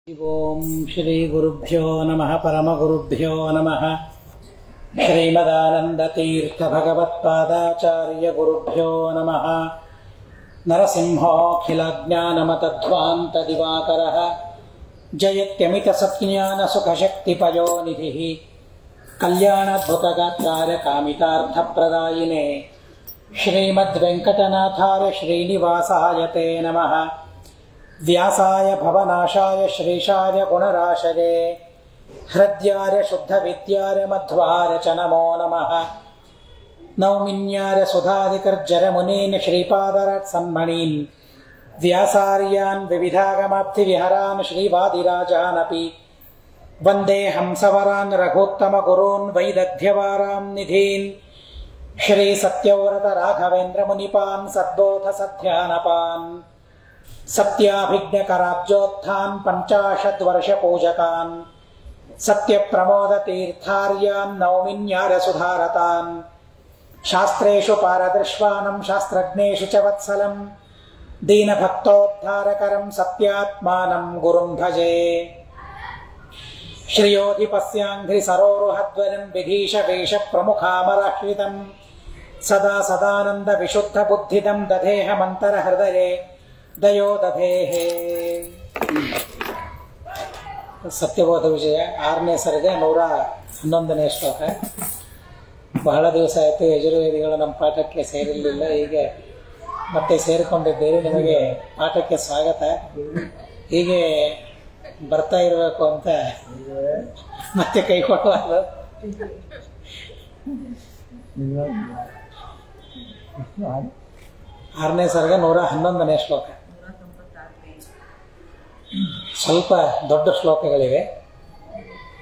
ಓಂ ಶ್ರೀ ಗುರುಭ್ಯೋ ನಮಃ ಪರಮಗುರುಭ್ಯೋ ನಮಃ ಶ್ರೀಮದಾನಂದತೀರ್ಥ ಭಗವತ್ಪಾದಾಚಾರ್ಯ ಗುರುಭ್ಯೋ ನಮಃ ನರಸಿಂಹೋऽಖಿಲಜ್ಞಾನಮತಧ್ವಾಂತ ದಿವಾಕರಃ ಜಯತ್ಯಮಿತ ಸತ್ಜ್ಞಾನ ಸುಖಶಕ್ತಿಪಯೋನಿಧಿಃ ಕಲ್ಯಾಣಾದ್ಭುತಗಾತ್ರಾಯ ಕಾಮಿತಾರ್ಥಪ್ರದಾಯಿನೇ ಶ್ರೀಮದ್ವೆಂಕಟನಾಥಾಯ ಶ್ರೀನಿವಾಸಾಯ ತೇ ನಮಃ ವ್ಯಾಸಾಯ ಭವನಾಶಾಯ ಶ್ರೀಶಾಯ ಗುಣರಾಶಯೇ ಹೃದ್ಯಾರ್ಯ ಶುದ್ಧವಿದ್ಯಾರ್ಯ ಮಧ್ವಾರ್ಯ ಚ ನಮೋ ನಮಃ ನೌಮಿನ್ಯಾರ್ಯ ಸುಧಾಧಿಕರ್ಜರ ಮುನೀನ್ ಶ್ರೀಪಾದರಾಟ್ ಸನ್ಮಣೀನ್ ವ್ಯಾಸಾರ್ಯಾನ್ ವಿವಿಧಾಗಮಾಬ್ಧಿವಿಹರಾನ್ ಶ್ರೀವಾದಿರಾಜಾನಪಿ ವಂದೇ ಹಂಸವರಾನ್ ರಘೋತ್ತಮ ಗುರೂನ್ ವೈದಗ್ಧ್ಯವಾರಾಂ ನಿಧೀನ್ ಶ್ರೀ ಸತ್ಯವ್ರತ ರಾಘವೇಂದ್ರ ಮುನಿಪಾನ್ ಸದ್ಬೋಧ ಸತ್ಯಾನಪಾನ್ ಸತ್ಯಾಭಿಜ್ಞಕರಾಬ್ಜೋತ್ಥಾನ್ ಪಂಚಾಶದ್ವರ್ಷ ಪೂಜಕಾನ್ ಸತ್ಯ ಪ್ರಮೋದ ತೀರ್ಥಾರ್ಯಾನ್ ನೌಮಿನ್ಯಾರ್ಯ ಸುಧಾರತಾನ್ ಶಾಸ್ತ್ರೇಷು ಪಾರದೃಶ್ವಾನಂ ಶಾಸ್ತ್ರಜ್ಞೇಷು ಚ ವತ್ಸಲಂ ದೀನಭಕ್ತೋದ್ಧಾರಕರಂ ಸತ್ಯಾತ್ಮಾನಂ ಗುರುಂ ಭಜೆ ಶ್ರಿಯೋಧಿಪಸ್ಯಾಂಘ್ರಿ ಸರೋರುಹಧ್ವರಂ ವಿಧೀಶ ವೇಷ ಪ್ರಮುಖಾಮರಾಶ್ರಿತಂ ಸದಾ ಸದಾನಂದ ವಿಶುದ್ಧ ಬುದ್ಧಿದಂ ದಧೇಹ ಮಂತರ ಹೃದಯೇ ದಯೋ ದಧೇಹೇ. ಸತ್ಯಬೋಧ ವಿಜಯ 6ನೇ ಸರ್ಗ 111ನೇ ಶ್ಲೋಕ. ಬಹಳ ದಿವಸ ಆಯಿತು ಯಜುರ್ವೇದಿಗಳು ನಮ್ಮ ಪಾಠಕ್ಕೆ ಸೇರಿರಲಿಲ್ಲ, ಹೀಗೆ ಮತ್ತೆ ಸೇರಿಕೊಂಡಿದ್ದೀರಿ. ನಿಮಗೆ ಪಾಠಕ್ಕೆ ಸ್ವಾಗತ. ಹೀಗೆ ಬರ್ತಾ ಇರಬೇಕು ಅಂತ ಮತ್ತೆ ಕೈ ಕೊಡಬಾರ್ದು. ಆರನೇ ಸರ್ಗ 111ನೇ ಶ್ಲೋಕ. ಸ್ವಲ್ಪ ದೊಡ್ಡ ಶ್ಲೋಕಗಳಿವೆ.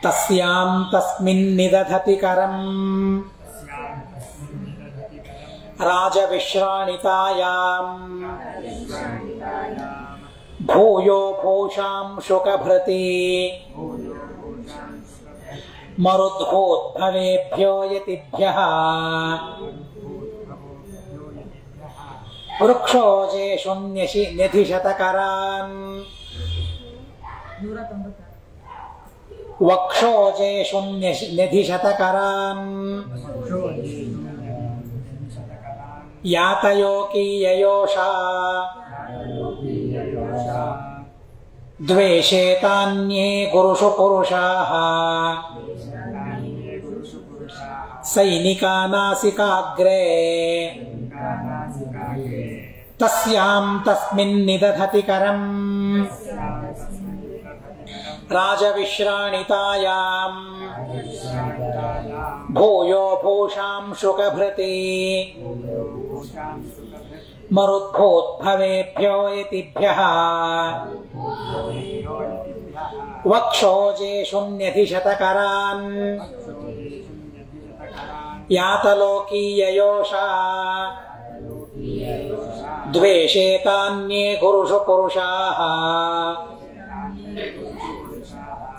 ತಸ್ಯಾಂ ತಸ್ಮಿನ್ ನಿದಧತಿ ಕರಂ ರಾಜವಿಶ್ರಾಣಿತಾಯಾಂ ಭೂಯೋ ಭೂಷಾಂ ಶುಕಭೃತಿ ಮರುದ್ಭೂದ್ಭವೇಭ್ಯೋ ಯತಿಭ್ಯಃ ವೃಕ್ಷೋಜೇಷು ನ್ಯಧಿಶತಕರಾನ್ ವಕ್ಷೋಜೇಷು ನ್ಯಧಿಶತಕರಾನ್ ಯಾತಯೋಕೀಯಯೋಷಾ ದ್ವೇಷೇ ತಾನ್ಯೇ ಗುರುಷು ಪುರುಷಾಃ ಸೈನಿಕಾನಾಸಿಕಾಗ್ರೇ ತಸ್ಯಾಂ ತಸ್ಮಿನ್ ನಿದಧತಿ ಕರಂ ರಾಜವಿಶ್ರಾಣಿತಾಯಾಂ ಭೂಯೋ ಭೂಷಾಂ ಶುಕಭೃತಿ ಮರುದ್ಭೂದ್ಭವೇಭ್ಯೋ ಯತಿಭ್ಯಃ ವಕ್ಷೋಜೇಷು ನ್ಯಧಿಶತಕರಾನ್ ಯಾತಲೋಕೀಯಯೋಷಾ ದ್ವೇಷೇ ತಾನ್ಯೇ ಗುರುಷು ಪುರುಷಾಃ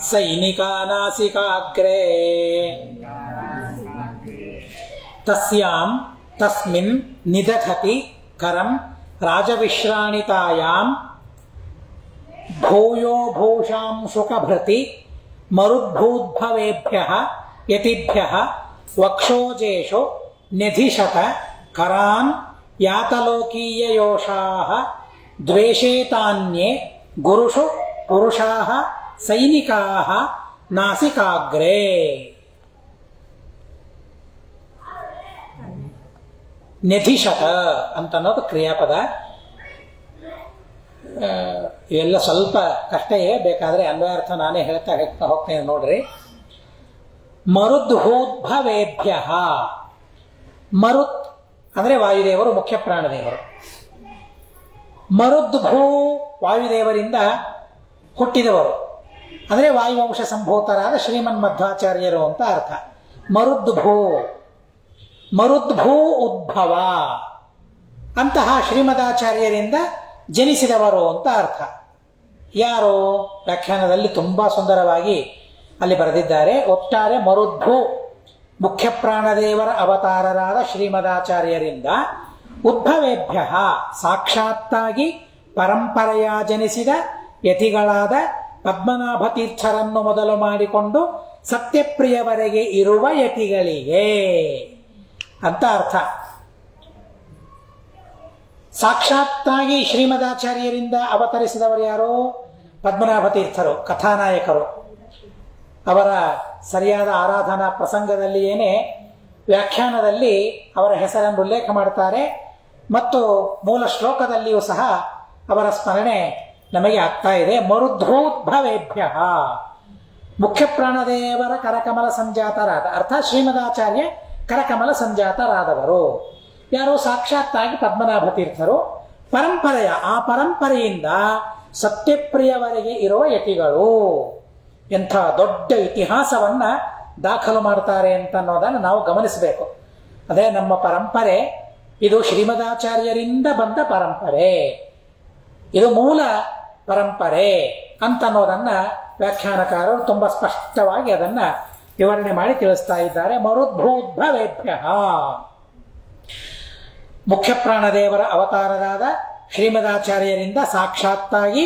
ಸೈನಿಕಾನಾಸಿಕಾಗ್ರೇ ತಸ್ಯಾಂ ತಸ್ಮಿನ್ ನಿದಧತಿ ಕರಂ ರಾಜವಿಶ್ರಾಣಿತಾಯಾಂ ಭೂಯೋ ಭೂಷಾಂ ಶುಕಭೃತಿ ಮರುದ್ಭೂದ್ಭವೇಭ್ಯಃ ಯತಿಭ್ಯಃ ವಕ್ಷೋಜೇಷು ನ್ಯಧಿಶತ ಕರಾನ್ ಯಾತಲೋಕೀಯಯೋಷಾಃ ದ್ವೇಷೇ ತಾನ್ಯೇ ಗುರುಷು ಪುರುಷಾಃ ಸೈನಿಕಾಃ ನಾಸಿಕಾಗ್ರೇ. ನ್ಯಧಿಶತ ಅಂತನ್ನೋದು ಕ್ರಿಯಾಪದ. ಇವೆಲ್ಲ ಸ್ವಲ್ಪ ಕಷ್ಟವೇ, ಬೇಕಾದರೆ ಅನ್ವಯಾರ್ಥ ನಾನೇ ಹೇಳ್ತಾ ಹೋಗ್ತೇನೆ ನೋಡ್ರಿ. ಮರುದ್ಭೂದ್ಭವೇಭ್ಯಃ, ಮರುತ್ ಅಂದರೆ ವಾಯುದೇವರು, ಮುಖ್ಯ ಪ್ರಾಣದೇವರು. ಮರುದ್ಭೂ ವಾಯುದೇವರಿಂದ ಹುಟ್ಟಿದವರು ಅಂದರೆ ವಾಯುವಂಶ ಸಂಭೂತರಾದ ಶ್ರೀಮನ್ಮಧ್ವಾಚಾರ್ಯರು ಅಂತ ಅರ್ಥ. ಮರುದ್ಭೂ, ಮರುದ್ಭೂ ಉದ್ಭವ, ಅಂತಹ ಶ್ರೀಮದಾಚಾರ್ಯರಿಂದ ಜನಿಸಿದವರು ಅಂತ ಅರ್ಥ. ಯಾರು? ವ್ಯಾಖ್ಯಾನದಲ್ಲಿ ತುಂಬಾ ಸುಂದರವಾಗಿ ಅಲ್ಲಿ ಬರೆದಿದ್ದಾರೆ. ಒಟ್ಟಾರೆ ಮರುದ್ಭೂ ಮುಖ್ಯ ಪ್ರಾಣದೇವರ ಅವತಾರರಾದ ಶ್ರೀಮದಾಚಾರ್ಯರಿಂದ ಉದ್ಭವೇಭ್ಯ ಸಾಕ್ಷಾತ್ತಾಗಿ ಪರಂಪರೆಯ ಜನಿಸಿದ ಯತಿಗಳಾದ ಪದ್ಮನಾಭ ತೀರ್ಥರನ್ನು ಮೊದಲು ಮಾಡಿಕೊಂಡು ಸತ್ಯಪ್ರಿಯವರೆಗೆ ಇರುವ ಯತಿಗಳಿಗೆ ಅಂತ ಅರ್ಥ. ಸಾಕ್ಷಾತ್ತಾಗಿ ಶ್ರೀಮದಾಚಾರ್ಯರಿಂದ ಅವತರಿಸಿದವರು ಯಾರು? ಪದ್ಮನಾಭ ತೀರ್ಥರು, ಕಥಾನಾಯಕರು. ಅವರ ಸರಿಯಾದ ಆರಾಧನಾ ಪ್ರಸಂಗದಲ್ಲಿಯೇನೆ ವ್ಯಾಖ್ಯಾನದಲ್ಲಿ ಅವರ ಹೆಸರನ್ನು ಉಲ್ಲೇಖ ಮಾಡ್ತಾರೆ ಮತ್ತು ಮೂಲ ಶ್ಲೋಕದಲ್ಲಿಯೂ ಸಹ ಅವರ ಸ್ಮರಣೆ ನಮಗೆ ಆಗ್ತಾ ಇದೆ. ಮರುದ್ಭೂದ್ಭವೇಭ್ಯ, ಮುಖ್ಯ ಪ್ರಾಣದೇವರ ಕರಕಮಲ ಸಂಜಾತರಾದ, ಅರ್ಥಾತ್ ಶ್ರೀಮದಾಚಾರ್ಯ ಕರಕಮಲ ಸಂಜಾತರಾದವರು ಯಾರು? ಸಾಕ್ಷಾತ್ತಾಗಿ ಪದ್ಮನಾಭ ತೀರ್ಥರು. ಪರಂಪರೆಯ, ಆ ಪರಂಪರೆಯಿಂದ ಸತ್ಯಪ್ರಿಯವರೆಗೆ ಇರುವ ಯತಿಗಳು. ಎಂಥ ದೊಡ್ಡ ಇತಿಹಾಸವನ್ನ ದಾಖಲು ಮಾಡ್ತಾರೆ ಅಂತ ಅನ್ನೋದನ್ನು ನಾವು ಗಮನಿಸಬೇಕು. ಅದೇ ನಮ್ಮ ಪರಂಪರೆ, ಇದು ಶ್ರೀಮದಾಚಾರ್ಯರಿಂದ ಬಂದ ಪರಂಪರೆ, ಇದು ಮೂಲ ಪರಂಪರೆ ಅಂತನ್ನೋದನ್ನ ವ್ಯಾಖ್ಯಾನಕಾರರು ತುಂಬಾ ಸ್ಪಷ್ಟವಾಗಿ ಅದನ್ನ ವಿವರಣೆ ಮಾಡಿ ತಿಳಿಸ್ತಾ ಇದ್ದಾರೆ. ಮರುದ್ಭೂದ್ಭವೇಭ್ಯ, ಮುಖ್ಯ ಪ್ರಾಣದೇವರ ಅವತಾರರಾದ ಶ್ರೀಮದಾಚಾರ್ಯರಿಂದ ಸಾಕ್ಷಾತ್ತಾಗಿ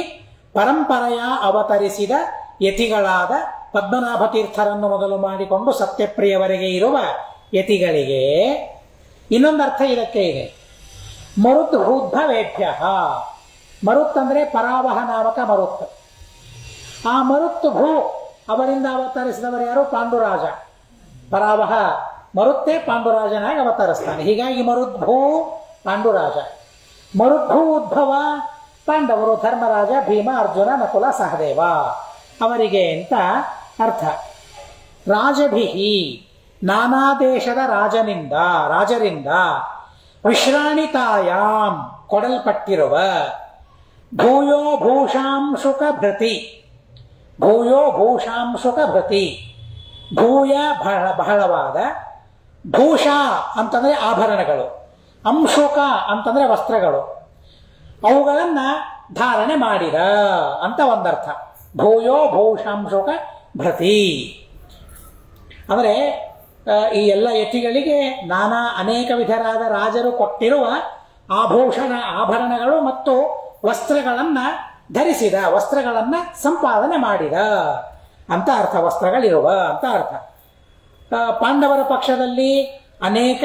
ಪರಂಪರೆಯ ಅವತರಿಸಿದ ಯತಿಗಳಾದ ಪದ್ಮನಾಭ ತೀರ್ಥರನ್ನು ಮೊದಲು ಮಾಡಿಕೊಂಡು ಸತ್ಯಪ್ರಿಯವರೆಗೆ ಇರುವ ಯತಿಗಳಿಗೆ. ಇನ್ನೊಂದರ್ಥ ಇದಕ್ಕೆ ಇದೆ, ಮರುತ್ ಹೃದ್ಭವೇಭ್ಯ. ಮರುತ್ ಅಂದ್ರೆ ಪರಾವಹ ನಾಮಕ ಮರುತ್. ಆ ಮರುತ್ ಭೂ ಅವರಿಂದ ಅವತರಿಸಿದವರು ಯಾರು? ಪಾಂಡುರಾಜ. ಪರಾವಹ ಮರುತ್ತೇ ಪಾಂಡುರಾಜನಾಗಿ ಅವತರಿಸ್ತಾನೆ. ಹೀಗಾಗಿ ಮರುದ್ಭೂ ಪಾಂಡುರಾಜ. ಮರುದ್ಭೂ ಉದ್ಭವ ಪಾಂಡವರು, ಧರ್ಮರಾಜ, ಭೀಮ, ಅರ್ಜುನ, ನಕುಲ, ಸಹದೇವ ಅವರಿಗೆ ಅಂತ ಅರ್ಥ. ರಾಜಭಿಹಿ, ನಾನಾ ದೇಶದ ರಾಜರಿಂದ ವಿಶ್ರಾಣಿತಾಯಾಂ ಕೊಡಲ್ಪಟ್ಟಿರುವ, ಭೂಯೋ ಭೂಷಾಂಶುಕ ಭೃತಿ, ಭೂಯೋ ಭೂಷಾಂಶುಕ ಭೃತಿ, ಭೂಯ ಬಹಳವಾದ, ಭೂಷ ಅಂತಂದ್ರೆ ಆಭರಣಗಳು, ಅಂಶುಕ ಅಂತಂದ್ರೆ ವಸ್ತ್ರಗಳು, ಅವುಗಳನ್ನ ಧಾರಣೆ ಮಾಡಿದ ಅಂತ ಒಂದರ್ಥ. ಭೂಯೋ ಭೂಷಾಂಶುಕ ಭೃತಿ ಅಂದ್ರೆ ಈ ಎಲ್ಲ ಯತಿಗಳಿಗೆ ಅನೇಕ ವಿಧರಾದ ರಾಜರು ಕೊಟ್ಟಿರುವ ಆಭರಣಗಳು ಮತ್ತು ವಸ್ತ್ರಗಳನ್ನ ಧರಿಸಿದ, ವಸ್ತ್ರಗಳನ್ನ ಸಂಪಾದನೆ ಮಾಡಿದ ಅಂತ ಅರ್ಥ. ವಸ್ತ್ರಗಳಿರುವ ಅಂತ ಅರ್ಥ. ಪಾಂಡವರ ಪಕ್ಷದಲ್ಲಿ ಅನೇಕ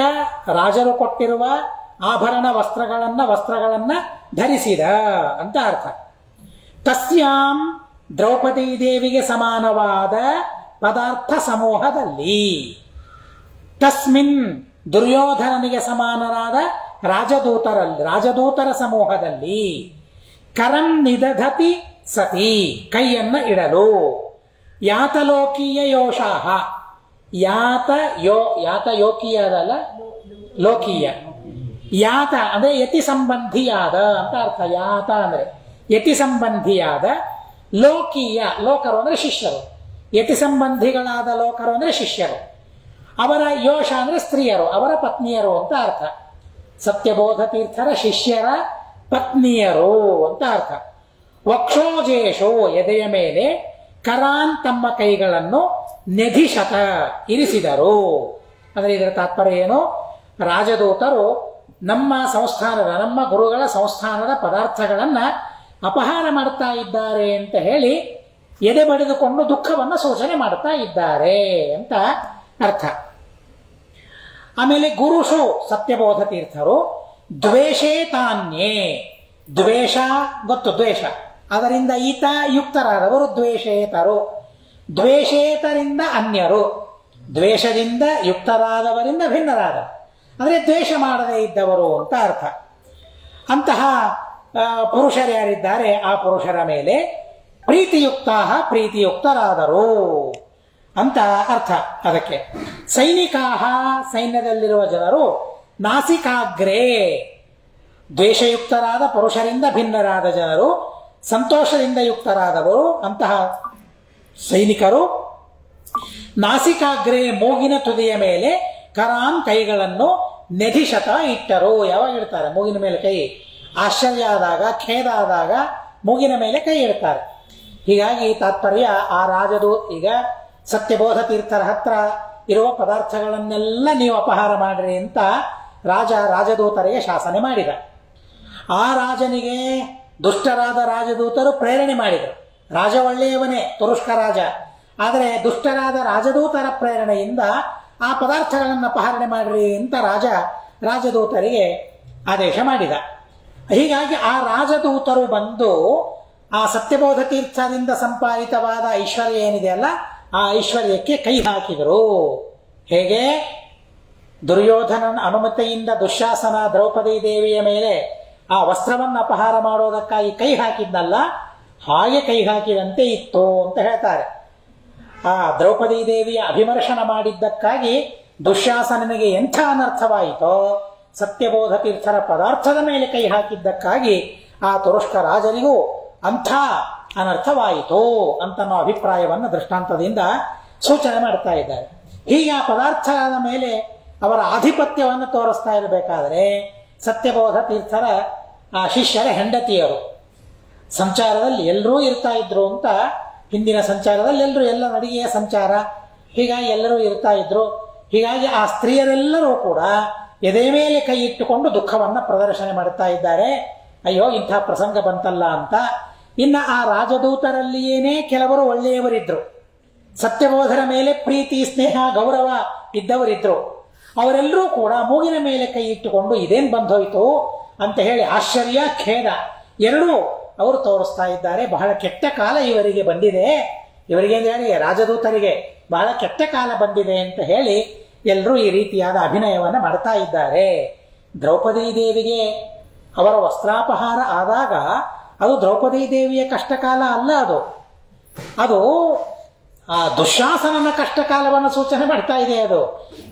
ರಾಜರು ಕೊಟ್ಟಿರುವ ಆಭರಣ ವಸ್ತ್ರಗಳನ್ನ ಧರಿಸಿದ ಅಂತ ಅರ್ಥ. ತಸ್ಯಾಂ ದ್ರೌಪದಿ ದೇವಿಗೆ ಸಮಾನವಾದ ಪದಾರ್ಥ ಸಮೂಹದಲ್ಲಿ, ತಸ್ಮಿನ್ ದುರ್ಯೋಧನನಿಗೆ ಸಮಾನರಾದ ರಾಜದೂತರ ಸಮೂಹದಲ್ಲಿ, ಕರಂ ನಿದಧತಿ ಸತಿ, ಕೈಯನ್ನ ಇಡಲು, ಯಾತಲೋಕೀಯ ಯೋಷಾಹ, ಯಾತ ಯೋಕೀಯ ಅದಲ್ಲ, ಲೋಕೀಯ. ಯಾತ ಅಂದ್ರೆ ಯತಿ ಸಂಬಂಧಿಯಾದ ಅಂತ ಅರ್ಥ. ಯಾತ ಅಂದ್ರೆ ಯತಿ ಸಂಬಂಧಿಯಾದ, ಲೋಕೀಯ ಲೋಕರು ಅಂದ್ರೆ ಶಿಷ್ಯರು, ಯತಿ ಸಂಬಂಧಿಗಳಾದ ಲೋಕರು ಅಂದ್ರೆ ಶಿಷ್ಯರು, ಅವರ ಯೋಷ ಅಂದ್ರೆ ಸ್ತ್ರೀಯರು, ಅವರ ಪತ್ನಿಯರು ಅಂತ ಅರ್ಥ. ಸತ್ಯಬೋಧ ತೀರ್ಥರ ಶಿಷ್ಯರ ಪತ್ನಿಯರು ಅಂತ ಅರ್ಥ. ವಕ್ಷೋಜೇಶೋ, ಎದೆಯ ಮೇಲೆ, ಕರಾನ್ ತಮ್ಮ ಕೈಗಳನ್ನು, ನೆಧಿಶತ ಇರಿಸಿದರು. ಅಂದ್ರೆ ಇದರ ತಾತ್ಪರ್ಯ ಏನು? ರಾಜದೂತರು ನಮ್ಮ ಗುರುಗಳ ಸಂಸ್ಥಾನದ ಪದಾರ್ಥಗಳನ್ನ ಅಪಹಾರ ಮಾಡ್ತಾ ಇದ್ದಾರೆ ಅಂತ ಹೇಳಿ ಎದೆ ಬಡಿದುಕೊಂಡು ದುಃಖವನ್ನು ಸೂಚನೆ ಮಾಡ್ತಾ ಇದ್ದಾರೆ ಅಂತ ಅರ್ಥ. ಆಮೇಲೆ ಗುರುಷು ಸತ್ಯಬೋಧ ತೀರ್ಥರು ದ್ವೇಷೇ ತಾನ್ಯೇ, ದ್ವೇಷ ಗೊತ್ತು, ದ್ವೇಷ ಅದರಿಂದ ಈತ ಯುಕ್ತರಾದವರು ದ್ವೇಷೇತರು, ದ್ವೇಷೇತರಿಂದ ಅನ್ಯರು, ದ್ವೇಷದಿಂದ ಯುಕ್ತರಾದವರಿಂದ ಭಿನ್ನರಾದ, ಅಂದರೆ ದ್ವೇಷ ಮಾಡದೇ ಇದ್ದವರು ಅಂತ ಅರ್ಥ. ಅಂತಹ ಪುರುಷರು ಯಾರಿದ್ದಾರೆ ಆ ಪುರುಷರ ಮೇಲೆ ಪ್ರೀತಿಯುಕ್ತರಾದರು ಅಂತ ಅರ್ಥ. ಅದಕ್ಕೆ ಸೈನಿಕಾಹ, ಸೈನ್ಯದಲ್ಲಿರುವ ಜನರು, ನಾಸಿಕಾಗ್ರೇ, ದ್ವೇಷಯುಕ್ತರಾದ ಪುರುಷರಿಂದ ಭಿನ್ನರಾದ ಜನರು, ಸಂತೋಷದಿಂದ ಯುಕ್ತರಾದವರು ಅಂತಹ ಸೈನಿಕರು, ನಾಸಿಕಾಗ್ರೇ ಮೂಗಿನ ತುದಿಯ ಮೇಲೆ, ಕರಾನ್ ಕೈಗಳನ್ನು, ನೆಧಿಶತ ಇಟ್ಟರು. ಯಾವಾಗ ಇಡ್ತಾರೆ ಮೂಗಿನ ಮೇಲೆ ಕೈ? ಆಶ್ಚರ್ಯ ಆದಾಗ, ಖೇದ ಆದಾಗ ಮೂಗಿನ ಮೇಲೆ ಕೈ ಇಡ್ತಾರೆ. ಹೀಗಾಗಿ ತಾತ್ಪರ್ಯ, ಆ ಈಗ ಸತ್ಯಬೋಧ ತೀರ್ಥರ ಹತ್ರ ಇರುವ ಪದಾರ್ಥಗಳನ್ನೆಲ್ಲ ನೀವು ಅಪಹಾರ ಮಾಡಿರಿ ಅಂತ ರಾಜದೂತರಿಗೆ ಶಾಸನೆ ಮಾಡಿದ. ಆ ರಾಜನಿಗೆ ದುಷ್ಟರಾದ ರಾಜದೂತರು ಪ್ರೇರಣೆ ಮಾಡಿದರು. ರಾಜ ಒಳ್ಳೆಯವನೇ, ತುರುಷ್ಕ ರಾಜ. ಆದರೆ ದುಷ್ಟರಾದ ರಾಜದೂತರ ಪ್ರೇರಣೆಯಿಂದ ಆ ಪದಾರ್ಥಗಳನ್ನು ಅಪಹರಣೆ ಮಾಡಿರಿ ಅಂತ ರಾಜದೂತರಿಗೆ ಆದೇಶ ಮಾಡಿದ. ಹೀಗಾಗಿ ಆ ರಾಜದೂತರು ಬಂದು ಆ ಸತ್ಯಬೋಧ ತೀರ್ಥದಿಂದ ಸಂಪಾದಿತವಾದ ಐಶ್ವರ್ಯ ಏನಿದೆಯಲ್ಲ ಆ ಐಶ್ವರ್ಯಕ್ಕೆ ಕೈ ಹಾಕಿದರು. ಹೇಗೆ? ದುರ್ಯೋಧನನ ಅನುಮತಿಯಿಂದ ದುಶ್ಯಾಸನ ದ್ರೌಪದಿ ದೇವಿಯ ಮೇಲೆ ಆ ವಸ್ತ್ರವನ್ನು ಅಪಹಾರ ಮಾಡೋದಕ್ಕಾಗಿ ಕೈ ಹಾಕಿದ್ನಲ್ಲ, ಹಾಗೆ ಕೈ ಹಾಕಿದಂತೆ ಇತ್ತು ಅಂತ ಹೇಳ್ತಾರೆ. ಆ ದ್ರೌಪದಿ ದೇವಿಯ ಅಭಿಮರ್ಶನ ಮಾಡಿದ್ದಕ್ಕಾಗಿ ದುಶ್ಯಾಸನನಿಗೆ ಎಂಥ ಅನರ್ಥವಾಯಿತೋ, ಸತ್ಯಬೋಧ ತೀರ್ಥರ ಪದಾರ್ಥದ ಮೇಲೆ ಕೈ ಹಾಕಿದ್ದಕ್ಕಾಗಿ ಆ ತುರುಷ್ಕ ರಾಜನಿಗೂ ಅಂಥ ಅನರ್ಥವಾಯಿತು ಅಂತನ್ನೋ ಅಭಿಪ್ರಾಯವನ್ನು ದೃಷ್ಟಾಂತದಿಂದ ಸೂಚನೆ ಮಾಡ್ತಾ ಇದ್ದಾರೆ. ಹೀಗೆ ಆ ಪದಾರ್ಥದ ಮೇಲೆ ಅವರ ಆಧಿಪತ್ಯವನ್ನು ತೋರಿಸ್ತಾ ಇರಬೇಕಾದರೆ ಸತ್ಯಬೋಧ ತೀರ್ಥರ ಆ ಶಿಷ್ಯರ ಹೆಂಡತಿಯರು ಸಂಚಾರದಲ್ಲಿ ಎಲ್ಲರೂ ಇರ್ತಾ ಇದ್ರು ಅಂತ, ಹಿಂದಿನ ಸಂಚಾರದಲ್ಲಿ ಎಲ್ಲ ನಡಿಗೆಯ ಸಂಚಾರ, ಹೀಗಾಗಿ ಎಲ್ಲರೂ ಇರ್ತಾ ಇದ್ರು. ಹೀಗಾಗಿ ಆ ಸ್ತ್ರೀಯರೆಲ್ಲರೂ ಕೂಡ ಎದೆ ಮೇಲೆ ಕೈ ಇಟ್ಟುಕೊಂಡು ದುಃಖವನ್ನು ಪ್ರದರ್ಶನ ಮಾಡ್ತಾ ಇದ್ದಾರೆ. ಅಯ್ಯೋ ಇಂಥ ಪ್ರಸಂಗ ಬಂತಲ್ಲ ಅಂತ. ಇನ್ನು ಆ ರಾಜದೂತರಲ್ಲಿಯೇನೇ ಕೆಲವರು ಒಳ್ಳೆಯವರಿದ್ರು, ಸತ್ಯಬೋಧರ ಮೇಲೆ ಪ್ರೀತಿ ಸ್ನೇಹ ಗೌರವ ಇದ್ದವರಿದ್ರು. ಅವರೆಲ್ಲರೂ ಕೂಡ ಮೂಗಿನ ಮೇಲೆ ಕೈ ಇಟ್ಟುಕೊಂಡು ಇದೇನು ಬಂದೋಯ್ತು ಅಂತ ಹೇಳಿ ಆಶ್ಚರ್ಯ ಖೇದ ಎರಡೂ ಅವರು ತೋರಿಸ್ತಾ ಇದ್ದಾರೆ. ಬಹಳ ಕೆಟ್ಟ ಕಾಲ ಇವರಿಗೆ ಬಂದಿದೆ, ಇವರಿಗೆ ಹೇಳಿ ರಾಜದೂತರಿಗೆ ಬಹಳ ಕೆಟ್ಟ ಕಾಲ ಬಂದಿದೆ ಅಂತ ಹೇಳಿ ಎಲ್ಲರೂ ಈ ರೀತಿಯಾದ ಅಭಿನಯವನ್ನು ಮಾಡ್ತಾ ಇದ್ದಾರೆ. ದ್ರೌಪದಿ ದೇವಿಗೆ ಅವರ ವಸ್ತ್ರಾಪಹಾರ ಆದಾಗ ಅದು ದ್ರೌಪದಿ ದೇವಿಯ ಕಷ್ಟಕಾಲ ಅಲ್ಲ, ಅದು ಆ ದುಶ್ಯಾಸನನ ಕಷ್ಟಕಾಲವನ್ನು ಸೂಚನೆ ಮಾಡ್ತಾ ಇದೆ. ಅದು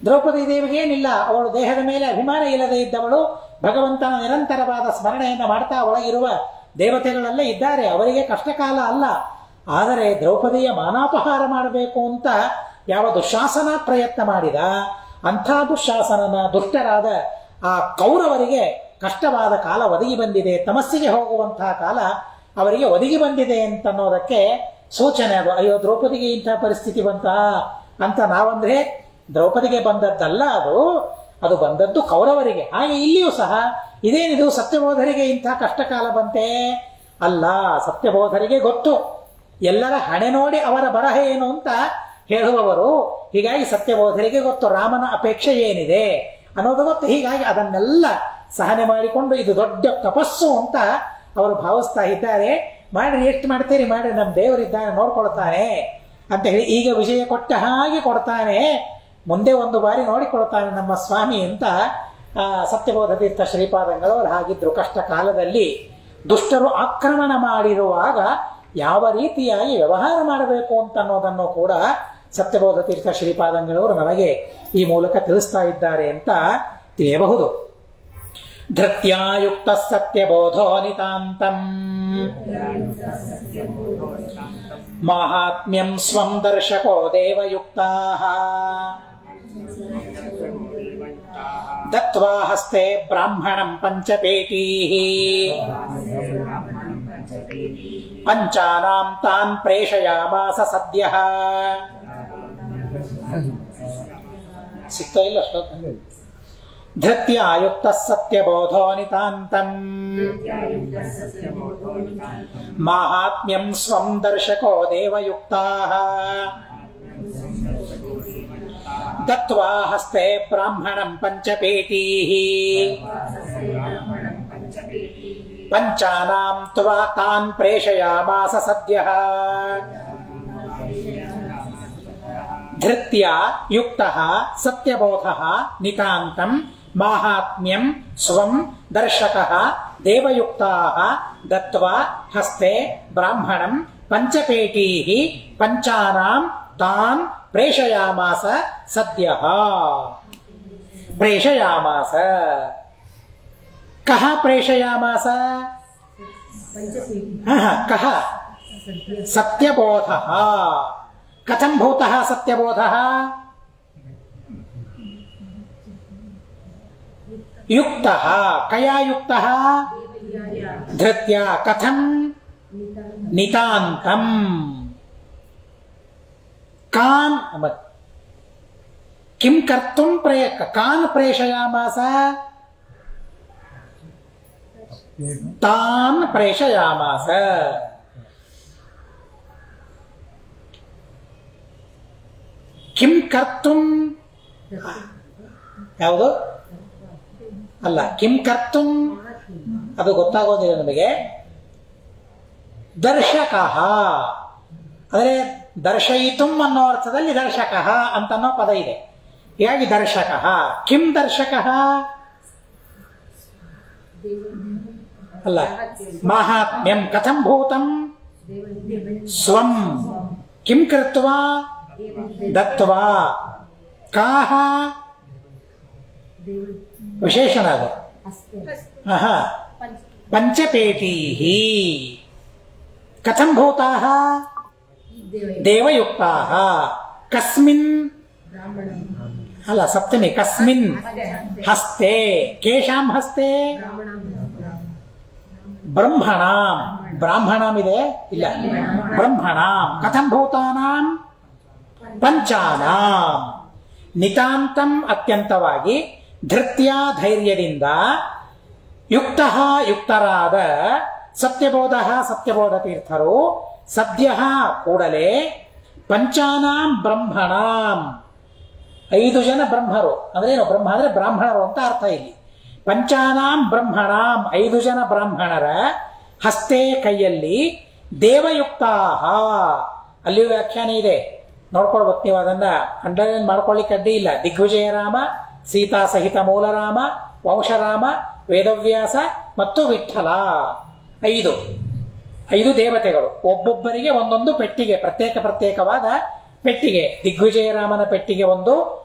ದ್ರೌಪದಿ ದೇವಿಗೆ ಏನಿಲ್ಲ, ಅವಳು ದೇಹದ ಮೇಲೆ ಅಭಿಮಾನ ಇಲ್ಲದೆ ಇದ್ದವಳು ಭಗವಂತನ ನಿರಂತರವಾದ ಸ್ಮರಣೆಯನ್ನು ಮಾಡ್ತಾ ಒಳಗಿರುವ ದೇವತೆಗಳಲ್ಲೇ ಇದ್ದಾರೆ, ಅವರಿಗೆ ಕಷ್ಟಕಾಲ ಅಲ್ಲ. ಆದರೆ ದ್ರೌಪದಿಯ ಮಾನಾಪಹಾರ ಮಾಡಬೇಕು ಅಂತ ಯಾವ ದುಶ್ಯಾಸನ ಪ್ರಯತ್ನ ಮಾಡಿದ, ಅಂಥ ದುಶ್ಯಾಸನನ ದುಷ್ಟರಾದ ಆ ಕೌರವರಿಗೆ ಕಷ್ಟವಾದ ಕಾಲ ಒದಗಿ ಬಂದಿದೆ, ತಮಸ್ಸಿಗೆ ಹೋಗುವಂತಹ ಕಾಲ ಅವರಿಗೆ ಒದಗಿ ಬಂದಿದೆ ಅಂತನ್ನೋದಕ್ಕೆ ಸೂಚನೆ ಅದು. ಅಯ್ಯೋ ದ್ರೌಪದಿಗೆ ಇಂಥ ಪರಿಸ್ಥಿತಿ ಬಂತ ಅಂತ ನಾವಂದ್ರೆ ದ್ರೌಪದಿಗೆ ಬಂದದ್ದಲ್ಲ, ಅದು ಬಂದದ್ದು ಕೌರವರಿಗೆ. ಹಾಗೆ ಇಲ್ಲಿಯೂ ಸಹ ಇದೇನಿದು ಸತ್ಯಬೋಧರಿಗೆ ಇಂಥ ಕಷ್ಟಕಾಲ ಬಂತೆ ಅಲ್ಲ, ಸತ್ಯಬೋಧರಿಗೆ ಗೊತ್ತು, ಎಲ್ಲರ ಹಣೆ ನೋಡಿ ಅವರ ಬರಹ ಏನು ಅಂತ ಹೇಳುವವರು. ಹೀಗಾಗಿ ಸತ್ಯಬೋಧರಿಗೆ ಗೊತ್ತು ರಾಮನ ಅಪೇಕ್ಷೆ ಏನಿದೆ ಅನ್ನೋದು ಗೊತ್ತು. ಹೀಗಾಗಿ ಅದನ್ನೆಲ್ಲ ಸಹನೆ ಮಾಡಿಕೊಂಡು ಇದು ದೊಡ್ಡ ತಪಸ್ಸು ಅಂತ ಅವರು ಭಾವಿಸ್ತಾ ಇದ್ದಾರೆ. ಮಾಡ್ರಿ, ಎಷ್ಟು ಮಾಡ್ತೀರಿ ಮಾಡ್ರಿ, ನಮ್ಮ ದೇವರಿದ್ದಾನೆ ನೋಡ್ಕೊಳ್ತಾನೆ ಅಂತ ಹೇಳಿ ಈಗ ವಿಜಯ ಕೊಟ್ಟ ಹಾಗೆ ಕೊಡ್ತಾನೆ, ಮುಂದೆ ಒಂದು ಬಾರಿ ನೋಡಿಕೊಳ್ತಾನೆ ನಮ್ಮ ಸ್ವಾಮಿ ಅಂತ ಸತ್ಯಬೋಧ ತೀರ್ಥ ಶ್ರೀಪಾದಂಗಳು ಅವರು ಹಾಗಿದ್ರು. ಕಷ್ಟ ಕಾಲದಲ್ಲಿ ದುಷ್ಟರು ಆಕ್ರಮಣ ಮಾಡಿರುವಾಗ ಯಾವ ರೀತಿಯಾಗಿ ವ್ಯವಹಾರ ಮಾಡಬೇಕು ಅಂತ ಅನ್ನೋದನ್ನು ಕೂಡ ಸತ್ಯಬೋಧ ತೀರ್ಥ ಶ್ರೀಪಾದಂಗಳವರು ನಮಗೆ ಈ ಮೂಲಕ ತಿಳಿಸ್ತಾ ಇದ್ದಾರೆ ಅಂತ ತಿಳಿಯಬಹುದು. ಧೃತ್ಯಾಯುಕ್ತ ಸತ್ಯಬೋಧೋ ನಿತಾಂತಂ ಮಾಹಾತ್ಮ್ಯಂ ಸ್ವಂ ದರ್ಶಕೋ ದೇವಯುಕ್ತಾಃ ದತ್ವಾ ಹಸ್ತೆ ಬ್ರಾಹ್ಮಣಂ ಪಂಚಪೇಟೀಃ ಪಂಚಾನಾಂ ತಾನ್ ಪ್ರೇಷಯಾಮಾಸ ಸದ್ಯಃ. ಸಿಗ್ತಾ ಇಲ್ಲ ಶ್ಲೋಕ. ಧೃತ್ಯಾಯುಕ್ತ ಸತ್ಯಬೋಧೋ ನಿತಾಂತಂ ಮಾಹಾತ್ಮ್ಯಂ ಸ್ವಂ ದರ್ಶಕೋ ದೇವಯುಕ್ತಾಃ ದತ್ವಾ ಹಸ್ತೆ ಬ್ರಾಹ್ಮಣಂ ಪಂಚಪೇಟೀಃ ಪಂಚಾನಾಂ ತ್ವಾ ತಾನ್ ಪ್ರೇಷಯಾಮಾಸ ಸದ್ಯಃ. ಧೃತ್ಯ ಯುಕ್ತಃ ಸತ್ಯಬೋಧಃ ನಿತಾಂತಂ ಮಾಹಾತ್ಮ್ಯಂ ಸ್ವಂ ದರ್ಶಕಃ ದೇವಯುಕ್ತಾಃ ದತ್ವಾ ಹಸ್ತೆ ಬ್ರಾಹ್ಮಣಂ ಪಂಚಪೇಟೀಃ ಪಂಚಾನಾಂ ತಾನ್ ಪ್ರೇಷಯಾಮಾಸ ಸದ್ಯಃ. ಪ್ರೇಷಯಾಮಾಸ ಕಹ ಪ್ರೇಷಯಾಮಾಸ ಕಹ ಸತ್ಯಬೋಧಃ. ಕಥಂ ಭೂತಃ ಸತ್ಯಬೋಧಃ? ಯುಕ್ತಃ. ಕಯಾ ಯುಕ್ತಃ? ಧೃತ್ಯ. ಕಥಂ? ನಿತಾಂತಂ. ಕಾನ್ ಕಿಂ ಕರ್ತುಂ ಕಾನ್ ಪ್ರೇಷಯಾಮಾಸ? ತಾನ್ ಪ್ರೇಷಯಾಮಾಸ. ಕಿಂ ಕರ್ತುಂ ಯಾವುದು ಅಲ್ಲ, ಕಿಂ ಕರ್ತುಂ ಅದು ಗೊತ್ತಾಗೋದಿಲ್ಲ ನಮಗೆ. ದರ್ಶಕಃ ಅಂದರೆ ದರ್ಶಯಿತುಂ ಅನ್ನೋ ಅರ್ಥದಲ್ಲಿ ದರ್ಶಕಃ ಅಂತನ್ನೋ ಪದ ಇದೆ. ಹೀಗಾಗಿ ದರ್ಶಕಃ. ಕಿಂ ದರ್ಶಕಃ ಅಲ್ಲ, ಮಾಹಾತ್ಮ್ಯಂ ಕಥಂ ಭೂತಂ ಸ್ವಂ ಕಿಂ ಕೃತ್ವಾ ದತ್ವಾ ಕಾಹ ವಿಶೇಷಣ ಅದು. ಪಂಚಪೇಟೀಹಿ ಕಥಂ ಭೂತಾಃ ದೇವಯುಕ್ತಾಃ ಕಸ್ಮಿನ್ ಅಲ್ಲ ಸಪ್ತಮಿ ಕಸ್ಮಿನ್ ಹಸ್ತೆ ಕೇಶಾಂ ಹಸ್ತೆ ಬ್ರಹ್ಮಣಾಂ. ಬ್ರಾಹ್ಮಣಾಂ ಇದೆ ಇಲ್ಲ, ಬ್ರಹ್ಮಣಾಂ. ಕಥಂ ಭೂತಾನಾಂ ಪಂಚಾನಾಂ. ನಿತಾಂತಂ ಅತ್ಯಂತವಾಗಿ ಧೃತ್ಯ ಧೈರ್ಯದಿಂದ ಯುಕ್ತಃ ಯುಕ್ತರಾದ ಸತ್ಯಬೋಧ ಸತ್ಯಬೋಧ ತೀರ್ಥರು ಸದ್ಯ ಕೂಡಲೇ ಪಂಚಾನಾಂ ಬ್ರಹ್ಮಣಾಂ 5 ಜನ ಬ್ರಹ್ಮರು ಅಂದ್ರೆ ಏನು, ಬ್ರಹ್ಮ ಅಂದ್ರೆ ಬ್ರಾಹ್ಮಣರು ಅಂತ ಅರ್ಥ ಇಲ್ಲಿ. ಪಂಚಾನಾಂ ಬ್ರಹ್ಮಣಾಂ 5 ಜನ ಬ್ರಾಹ್ಮಣರ ಹಸ್ತೆ ಕೈಯಲ್ಲಿ ದೇವಯುಕ್ತಾಹ. ಅಲ್ಲಿಯೂ ವ್ಯಾಖ್ಯಾನ ಇದೆ, ನೋಡ್ಕೊಳ್ಬೇಕು ನೀವು, ಅದನ್ನ ಅಂಡರ್ಲೈನ್ ಮಾಡ್ಕೊಳ್ಳಿಕ್ಕೆ ಅಡ್ಡಿ ಇಲ್ಲ. ದಿಗ್ವಿಜಯರಾಮ, ಸೀತಾ ಸಹಿತ ಮೂಲರಾಮ, ವಂಶರಾಮ, ವೇದವ್ಯಾಸ ಮತ್ತು ವಿಠಲ 5 ದೇವತೆಗಳು. ಒಬ್ಬೊಬ್ಬರಿಗೆ ಒಂದೊಂದು ಪೆಟ್ಟಿಗೆ, ಪ್ರತ್ಯೇಕವಾದ ಪೆಟ್ಟಿಗೆ. ದಿಗ್ವಿಜಯರಾಮನ ಪೆಟ್ಟಿಗೆ ಒಂದು,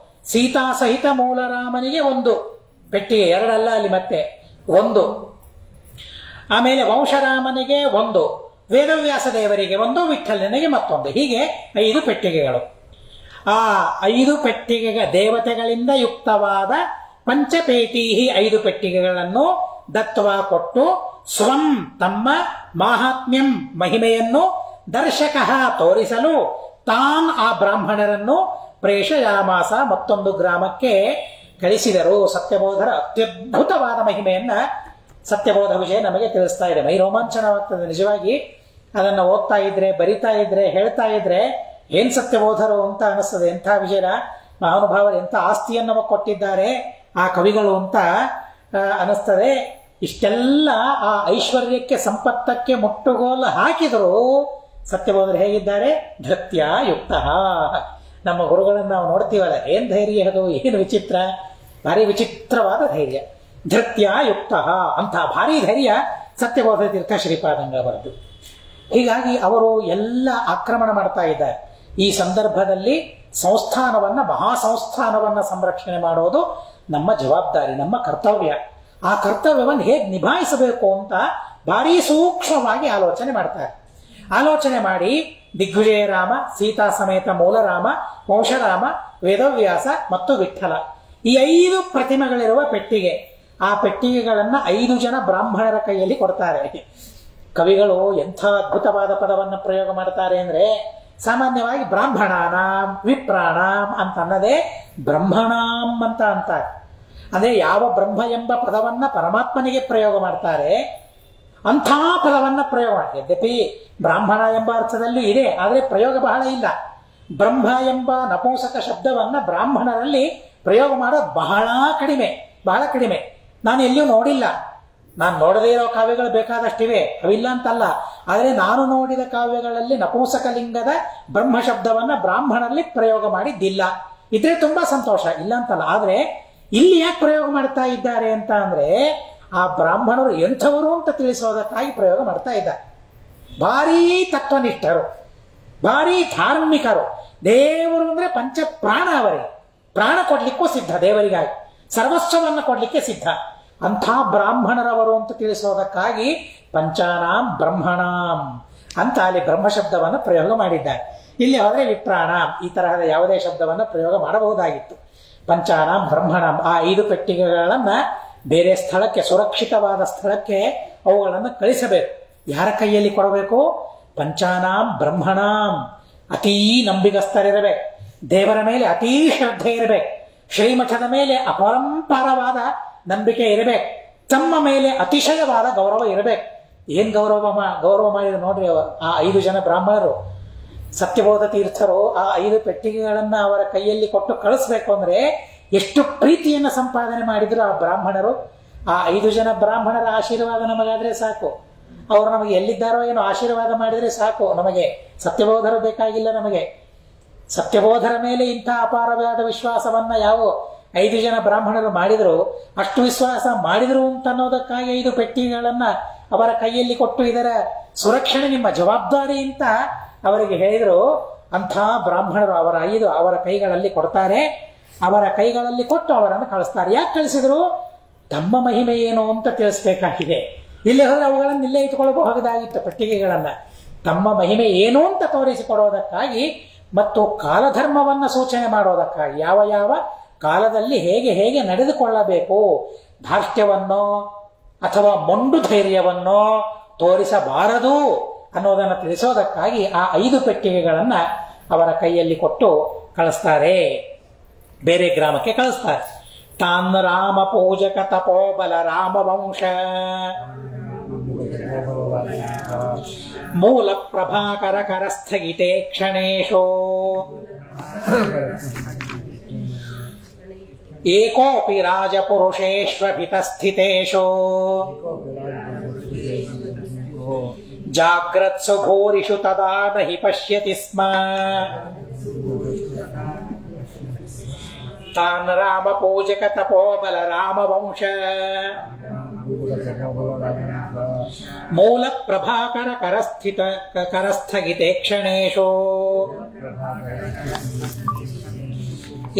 ಸೀತಾ ಸಹಿತ ಮೂಲರಾಮನಿಗೆ ಒಂದು ಪೆಟ್ಟಿಗೆ, 2 ಅಲ್ಲ ಅಲ್ಲಿ ಮತ್ತೆ 1. ಆಮೇಲೆ ವಂಶರಾಮನಿಗೆ 1, ವೇದವ್ಯಾಸ ದೇವರಿಗೆ 1, ವಿಠಲನಿಗೆ ಮತ್ತೊಂದು. ಹೀಗೆ 5 ಪೆಟ್ಟಿಗೆಗಳು. ಆ 5 ಪೆಟ್ಟಿಗೆ ದೇವತೆಗಳಿಂದ ಯುಕ್ತವಾದ ಪಂಚಪೇಟೀಹಿ 5 ಪೆಟ್ಟಿಗೆಗಳನ್ನು ದತ್ವ ಕೊಟ್ಟು ಸ್ವಂ ತಮ್ಮ ಮಾಹಾತ್ಮ್ಯಂ ಮಹಿಮೆಯನ್ನು ದರ್ಶಕಃ ತೋರಿಸಲು ತಾನ್ ಆ ಬ್ರಾಹ್ಮಣರನ್ನು ಪ್ರೇಷಯಾಮಾಸ ಮತ್ತೊಂದು ಗ್ರಾಮಕ್ಕೆ ಕಳಿಸಿದರು. ಸತ್ಯಬೋಧರ ಅತ್ಯದ್ಭುತವಾದ ಮಹಿಮೆಯನ್ನ ಸತ್ಯಬೋಧ ವಿಜಯ ನಮಗೆ ತಿಳಿಸ್ತಾ ಇದೆ. ಮೈ ರೋಮಾಂಚನವಾಗ್ತದೆ ನಿಜವಾಗಿ. ಅದನ್ನು ಓದ್ತಾ ಇದ್ರೆ, ಬರಿತಾ ಇದ್ರೆ, ಹೇಳ್ತಾ ಇದ್ರೆ ಏನ್ ಸತ್ಯಬೋಧರು ಅಂತ ಅನಿಸ್ತದೆ. ಎಂಥ ವಿಜಯ ಮಹಾನುಭಾವರು, ಎಂಥ ಆಸ್ತಿಯನ್ನು ನಮಗೆ ಕೊಟ್ಟಿದ್ದಾರೆ ಆ ಕವಿಗಳು ಅಂತ ಅನಿಸ್ತದೆ. ಇಷ್ಟೆಲ್ಲ ಆ ಐಶ್ವರ್ಯಕ್ಕೆ ಸಂಪತ್ತಕ್ಕೆ ಮುಟ್ಟುಗೋಲು ಹಾಕಿದರು. ಸತ್ಯಬೋಧರು ಹೇಗಿದ್ದಾರೆ? ಧೃತ್ಯ ಯುಕ್ತ. ನಮ್ಮ ಗುರುಗಳನ್ನು ನಾವು ನೋಡ್ತೀವಲ್ಲ, ಏನ್ ಧೈರ್ಯ ಅದು, ಏನು ವಿಚಿತ್ರ, ಭಾರಿ ವಿಚಿತ್ರವಾದ ಧೈರ್ಯ. ಧೃತ್ಯ ಯುಕ್ತ ಅಂತ ಭಾರಿ ಧೈರ್ಯ ಸತ್ಯಬೋಧ ತೀರ್ಥ ಶ್ರೀಪಾದಂಗವರದ್ದು. ಹೀಗಾಗಿ ಅವರು ಎಲ್ಲ ಆಕ್ರಮಣ ಮಾಡ್ತಾ ಇದ್ದಾರೆ. ಈ ಸಂದರ್ಭದಲ್ಲಿ ಸಂಸ್ಥಾನವನ್ನ, ಮಹಾಸಂಸ್ಥಾನವನ್ನ ಸಂರಕ್ಷಣೆ ಮಾಡೋದು ನಮ್ಮ ಜವಾಬ್ದಾರಿ, ನಮ್ಮ ಕರ್ತವ್ಯ. ಆ ಕರ್ತವ್ಯವನ್ನು ಹೇಗೆ ನಿಭಾಯಿಸಬೇಕು ಅಂತ ಭಾರಿ ಸೂಕ್ಷ್ಮವಾಗಿ ಆಲೋಚನೆ ಮಾಡ್ತಾರೆ. ಆಲೋಚನೆ ಮಾಡಿ ದಿಗ್ವಿಜಯರಾಮ, ಸೀತಾ ಸಮೇತ ಮೂಲರಾಮ, ವಂಶರಾಮ, ವೇದವ್ಯಾಸ ಮತ್ತು ವಿಠಲ ಈ 5 ಪ್ರತಿಮೆಗಳಿರುವ ಪೆಟ್ಟಿಗೆ, ಆ ಪೆಟ್ಟಿಗೆಗಳನ್ನ 5 ಜನ ಬ್ರಾಹ್ಮಣರ ಕೈಯಲ್ಲಿ ಕೊಡ್ತಾರೆ. ಕವಿಗಳು ಎಂಥ ಅದ್ಭುತವಾದ ಪದವನ್ನು ಪ್ರಯೋಗ ಮಾಡ್ತಾರೆ ಅಂದ್ರೆ, ಸಾಮಾನ್ಯವಾಗಿ ಬ್ರಾಹ್ಮಣಾನಾಂ ವಿಪ್ರಾಣಾಂ ಅಂತ ಅನ್ನದೇ ಬ್ರಹ್ಮಣಾಂ ಅಂತ ಅಂತಾರೆ. ಅಂದ್ರೆ ಯಾವ ಬ್ರಹ್ಮ ಎಂಬ ಪದವನ್ನ ಪರಮಾತ್ಮನಿಗೆ ಪ್ರಯೋಗ ಮಾಡ್ತಾರೆ ಅಂಥ ಪದವನ್ನ ಪ್ರಯೋಗ ಮಾಡಿ. ಯದ್ಯಪಿ ಬ್ರಾಹ್ಮಣ ಎಂಬ ಅರ್ಥದಲ್ಲೂ ಇದೆ, ಆದರೆ ಪ್ರಯೋಗ ಬಹಳ ಇಲ್ಲ. ಬ್ರಹ್ಮ ಎಂಬ ನಪುಂಸಕ ಶಬ್ದವನ್ನ ಬ್ರಾಹ್ಮಣರಲ್ಲಿ ಪ್ರಯೋಗ ಮಾಡೋದು ಬಹಳ ಕಡಿಮೆ. ನಾನು ಎಲ್ಲಿಯೂ ನೋಡಿಲ್ಲ. ನಾನು ನೋಡದೇ ಇರೋ ಕಾವ್ಯಗಳು ಬೇಕಾದಷ್ಟಿವೆ, ಅವಿಲ್ಲ ಅಂತಲ್ಲ. ಆದರೆ ನಾನು ನೋಡಿದ ಕಾವ್ಯಗಳಲ್ಲಿ ನಪುಂಸಕ ಲಿಂಗದ ಬ್ರಹ್ಮ ಶಬ್ದವನ್ನ ಬ್ರಾಹ್ಮಣರಲ್ಲಿ ಪ್ರಯೋಗ ಮಾಡಿದ್ದಿಲ್ಲ. ಇದ್ರೆ ತುಂಬಾ ಸಂತೋಷ, ಇಲ್ಲ ಅಂತಲ್ಲ. ಆದ್ರೆ ಇಲ್ಲಿ ಯಾಕೆ ಪ್ರಯೋಗ ಮಾಡ್ತಾ ಇದ್ದಾರೆ ಅಂತ ಅಂದ್ರೆ, ಆ ಬ್ರಾಹ್ಮಣರು ಎಂಥವರು ಅಂತ ತಿಳಿಸೋದಕ್ಕಾಗಿ ಪ್ರಯೋಗ ಮಾಡ್ತಾ ಇದ್ದಾರೆ. ಭಾರೀ ತತ್ವನಿಷ್ಠರು, ಭಾರೀ ಧಾರ್ಮಿಕರು. ದೇವರು ಅಂದ್ರೆ ಪಂಚ ಪ್ರಾಣ, ಅವರಿಗೆ ಪ್ರಾಣ ಕೊಡ್ಲಿಕ್ಕೂ ಸಿದ್ಧ, ದೇವರಿಗಾಗಿ ಸರ್ವಸ್ವವನ್ನು ಕೊಡ್ಲಿಕ್ಕೆ ಸಿದ್ಧ. ಅಂಥ ಬ್ರಾಹ್ಮಣರವರು ಅಂತ ತಿಳಿಸೋದಕ್ಕಾಗಿ ಪಂಚಾನಾಂ ಬ್ರಹ್ಮಣಾಂ ಅಂತ ಅಲ್ಲಿ ಬ್ರಹ್ಮ ಶಬ್ದವನ್ನು ಪ್ರಯೋಗ ಮಾಡಿದ್ದಾರೆ. ಇಲ್ಲಿ ಹೋದ್ರೆ ವಿಪ್ರಾಣಾಂ ಈ ತರಹದ ಯಾವುದೇ ಶಬ್ದವನ್ನು ಪ್ರಯೋಗ ಮಾಡಬಹುದಾಗಿತ್ತು. ಪಂಚಾನಾಂ ಬ್ರಹ್ಮಣಾಂ ಆ 5 ಪೆಟ್ಟಿಗೆಗಳನ್ನ ಬೇರೆ ಸ್ಥಳಕ್ಕೆ, ಸುರಕ್ಷಿತವಾದ ಸ್ಥಳಕ್ಕೆ ಅವುಗಳನ್ನು ಕಳಿಸಬೇಕು. ಯಾರ ಕೈಯಲ್ಲಿ ಕೊಡಬೇಕು? ಪಂಚಾನಾಂ ಬ್ರಹ್ಮಣಾಂ. ಅತೀ ನಂಬಿಗಸ್ತರಿರಬೇಕು, ದೇವರ ಮೇಲೆ ಅತೀ ಶ್ರದ್ಧೆ ಇರಬೇಕು, ಶ್ರೀಮಠದ ಮೇಲೆ ಅಪರಂಪಾರವಾದ ನಂಬಿಕೆ ಇರಬೇಕು, ತಮ್ಮ ಮೇಲೆ ಅತಿಶಯವಾದ ಗೌರವ ಇರಬೇಕು. ಏನ್ ಗೌರವ ಮಾಡಿದ್ರು ನೋಡ್ರಿ ಆ 5 ಜನ ಬ್ರಾಹ್ಮಣರು. ಸತ್ಯಬೋಧ ತೀರ್ಥರು ಆ 5 ಪೆಟ್ಟಿಗೆಗಳನ್ನ ಅವರ ಕೈಯಲ್ಲಿ ಕೊಟ್ಟು ಕಳಿಸ್ಬೇಕು ಅಂದ್ರೆ ಎಷ್ಟು ಪ್ರೀತಿಯನ್ನು ಸಂಪಾದನೆ ಮಾಡಿದ್ರು ಆ ಬ್ರಾಹ್ಮಣರು. ಆ 5 ಜನ ಬ್ರಾಹ್ಮಣರ ಆಶೀರ್ವಾದ ನಮಗಾದ್ರೆ ಸಾಕು. ಅವರು ನಮಗೆ ಎಲ್ಲಿದ್ದಾರೋ ಏನೋ ಆಶೀರ್ವಾದ ಮಾಡಿದ್ರೆ ಸಾಕು. ನಮಗೆ ಸತ್ಯಬೋಧರು ಬೇಕಾಗಿಲ್ಲ. ನಮಗೆ ಸತ್ಯಬೋಧರ ಮೇಲೆ ಇಂಥ ಅಪಾರವಾದ ವಿಶ್ವಾಸವನ್ನ ಯಾವ 5 ಜನ ಬ್ರಾಹ್ಮಣರು ಮಾಡಿದ್ರು, ಅಷ್ಟು ವಿಶ್ವಾಸ ಮಾಡಿದ್ರು ಅಂತ ಅನ್ನೋದಕ್ಕಾಗಿ 5 ಪೆಟ್ಟಿಗೆಗಳನ್ನ ಅವರ ಕೈಯಲ್ಲಿ ಕೊಟ್ಟು ಇದರ ಸುರಕ್ಷಣೆ ನಿಮ್ಮ ಜವಾಬ್ದಾರಿ ಅಂತ ಅವರಿಗೆ ಹೇಳಿದ್ರು. ಅಂಥ ಬ್ರಾಹ್ಮಣರು ಅವರ ಕೈಗಳಲ್ಲಿ ಕೊಡ್ತಾರೆ. ಅವರ ಕೈಗಳಲ್ಲಿ ಕೊಟ್ಟು ಅವರನ್ನು ಕಳಿಸ್ತಾರೆ. ಯಾಕೆ ಕಳಿಸಿದ್ರು? ತಮ್ಮ ಮಹಿಮೆ ಏನು ಅಂತ ತಿಳಿಸ್ಬೇಕಾಗಿದೆ. ಇಲ್ಲಿ ಹೋದ್ರೆ ಅವುಗಳನ್ನು ಇಲ್ಲೇ ಇಟ್ಕೊಳ್ಬಹುದಾಗಿತ್ತು ಪೆಟ್ಟಿಗೆಗಳನ್ನ. ತಮ್ಮ ಮಹಿಮೆ ಏನು ಅಂತ ತೋರಿಸಿಕೊಡೋದಕ್ಕಾಗಿ ಮತ್ತು ಕಾಲಧರ್ಮವನ್ನ ಸೂಚನೆ ಮಾಡೋದಕ್ಕಾಗಿ, ಯಾವ ಯಾವ ಕಾಲದಲ್ಲಿ ಹೇಗೆ ಹೇಗೆ ನಡೆದುಕೊಳ್ಳಬೇಕು, ಧಾರ್ಷ್ಟ್ಯವನ್ನೋ ಅಥವಾ ಮೊಂಡು ಧೈರ್ಯವನ್ನೋ ತೋರಿಸಬಾರದು ಅನ್ನೋದನ್ನು ತಿಳಿಸೋದಕ್ಕಾಗಿ ಆ 5 ಪೆಟ್ಟಿಗೆಗಳನ್ನ ಅವರ ಕೈಯಲ್ಲಿ ಕೊಟ್ಟು ಕಳಿಸ್ತಾರೆ, ಬೇರೆ ಗ್ರಾಮಕ್ಕೆ ಕಳಿಸ್ತಾರೆ. ತಾನ್ ರಾಮ ಪೂಜಕ ತಪೋಬಲ ರಾಮವಂಶ ಮೂಲ ಪ್ರಭಾಕರ ಕರಸ್ಥಗಿತೆ ಕ್ಷಣೇಶೋ ಏಕೋಪಿ ರಾಜಪುರುಷೇಷ್ವಭಿತಸ್ಥಿತೇಶೋ ಜಾಗ್ರತ್ಸು ಘೋರಿಷು ತದಾ ನಹಿ ಪಶ್ಯತಿ ಸ್ಮ ತಾನ್ ರಾಮ ಪೂಜಕ ತಪೋಬಲ ರಾಮವಂಶ ಮೂಲ ಪ್ರಭಾಕರ ಕರಸ್ಥಗಿತೆ ಕ್ಷಣೇಶೋ